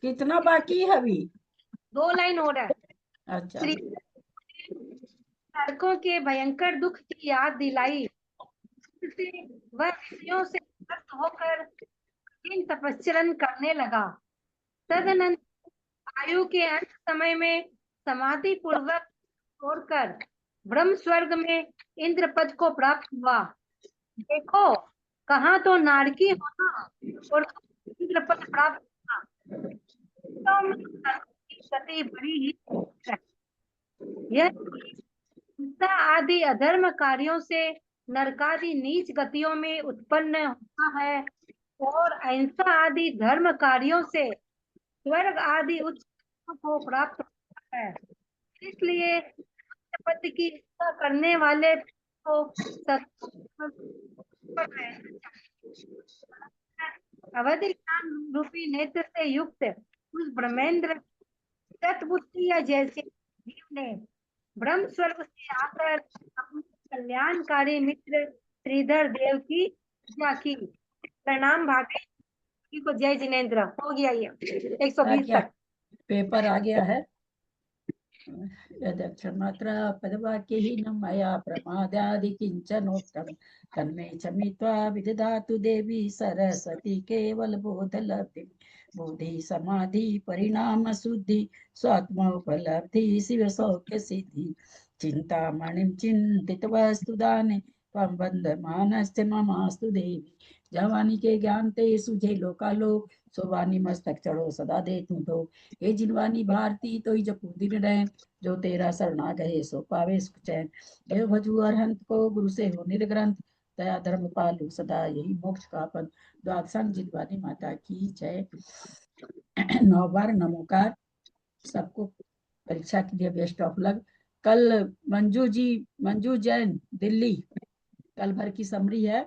कितना बाकी है अभी? 2 लाइन हो रहा है। अच्छा, श्री नरकों के भयंकर दुख की याद दिलाई, इससे वह ऋषियों से मुक्त होकर कठिन तपस्चरण करने लगा। तदनंतर आयु के अंत समय में समाधि पूर्वक छोड़कर ब्रह्म स्वर्ग में इंद्र पद को प्राप्त हुआ। देखो, कहाँ तो नारकी होना और इंद्र पद प्राप्त होना, तो में गति बड़ी ही है। यह हिंसा आदि अधर्म कार्यों से नरकादि नीच गतियों में उत्पन्न होता है और अहिंसा आदि धर्म कार्यों से स्वर्ग आदि उच्च को प्राप्त होता है। इसलिए पद की इच्छा करने वाले को अवधि ज्ञान रूपी नेत्र से युक्त उस ब्रह्मेंद्र सतबुद्धि या जैसे जीव ने ब्रह्म स्वर्ग से आकर अपने कल्याणकारी मित्र श्रीधर देव की पूजा की। प्रणाम भाभी जी को। जय जिनेन्द्र। हो गया ये 120 क्या तक। पेपर आ गया है। यदक्षर मात्रा पदवाक्य ही न मया प्रमादादि किंचनोक्तम तन्मे क्षमित्वा विदधातु देवी सरस्वती केवल बोधलब्धि बोधि समाधि परिणाम शुद्धि स्वात्मोपलब्धि शिव सौख्य सिद्धि चिंतामणिं चिंतित वस्तु दाने त्वं बंधमानस्य ममास्तु देवी। जवानी के ज्ञान ते सुझे लोकालोक सोवानी मस्तक चढ़ो सदा दे तू तो। हे जिनवानी भारती तो जपू दिन रहे जो तेरा शरणा गए सो पावे सुख चैन। देव भजू अरहंत को गुरु से हो निर्ग्रंथ दया धर्म पालू सदा यही मोक्ष का पद। द्वादशांग जिनवानी माता की जय। 9 बार नमोकार। सबको परीक्षा के लिए बेस्ट ऑफ लक। कल मंजू जैन दिल्ली कल भर की समरी है।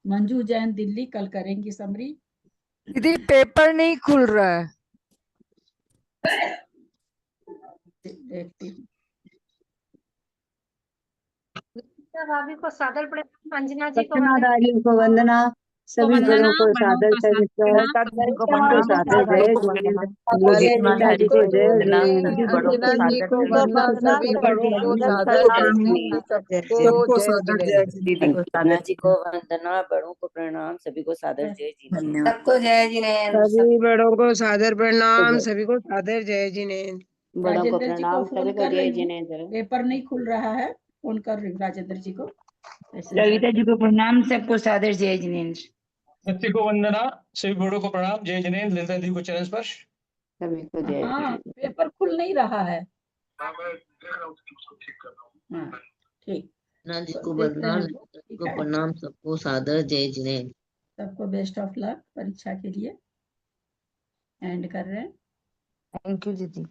मंजू जैन दिल्ली कल करेंगी समरी। दीदी पेपर नहीं खुल रहा है। देखती हूँ। भाभी को सादर प्रणाम। अंजना जी को रत्नाधारियों को वंदना। सभी वंदना, बड़ों को बड़ों सादर का सादर प्रणाम, सभी सबको को प्रणाम, सादर जय जय जीजा जी को जय जय अंजना जी को वंदना। सभी बड़ों को सादर जय। सबको जय जिनेन्द्र। अंजना जी को वंदना, बड़ों को प्रणाम, सभी को सादर जय जिनेन्द्र। सबको जय जिनेन्द्र। सभी बड़ों को सादर प्रणाम, सभी को सादर जय जिनेन्द्र। बड़ों को राजेंद्र जी को प्रणाम, फोन सभी को कर जय रही हूँ। जिनेन्द्र। पेपर नहीं खुल रहा है। फोन कर रही हूँ राजेंद्र जी को। ललिता जी को प्रणाम, सबको सादर जय जिनेन्द्र। सत्य को वंदना, सभी बड़ों को प्रणाम, जय जिनेन्द्र। ललिता जी को चरण स्पर्श। सभी को जय हाँ पेपर खुल नहीं रहा है। हाँ ठीक। जी तो को देखते वंदना, हैं। ललिता जी ठीक को है। प्रणाम, सबको सादर जय जिनेन्द्र। सबको बेस्ट ऑफ लक परीक्षा के लिए। एंड कर रहे हैं। थैंक यू दीदी।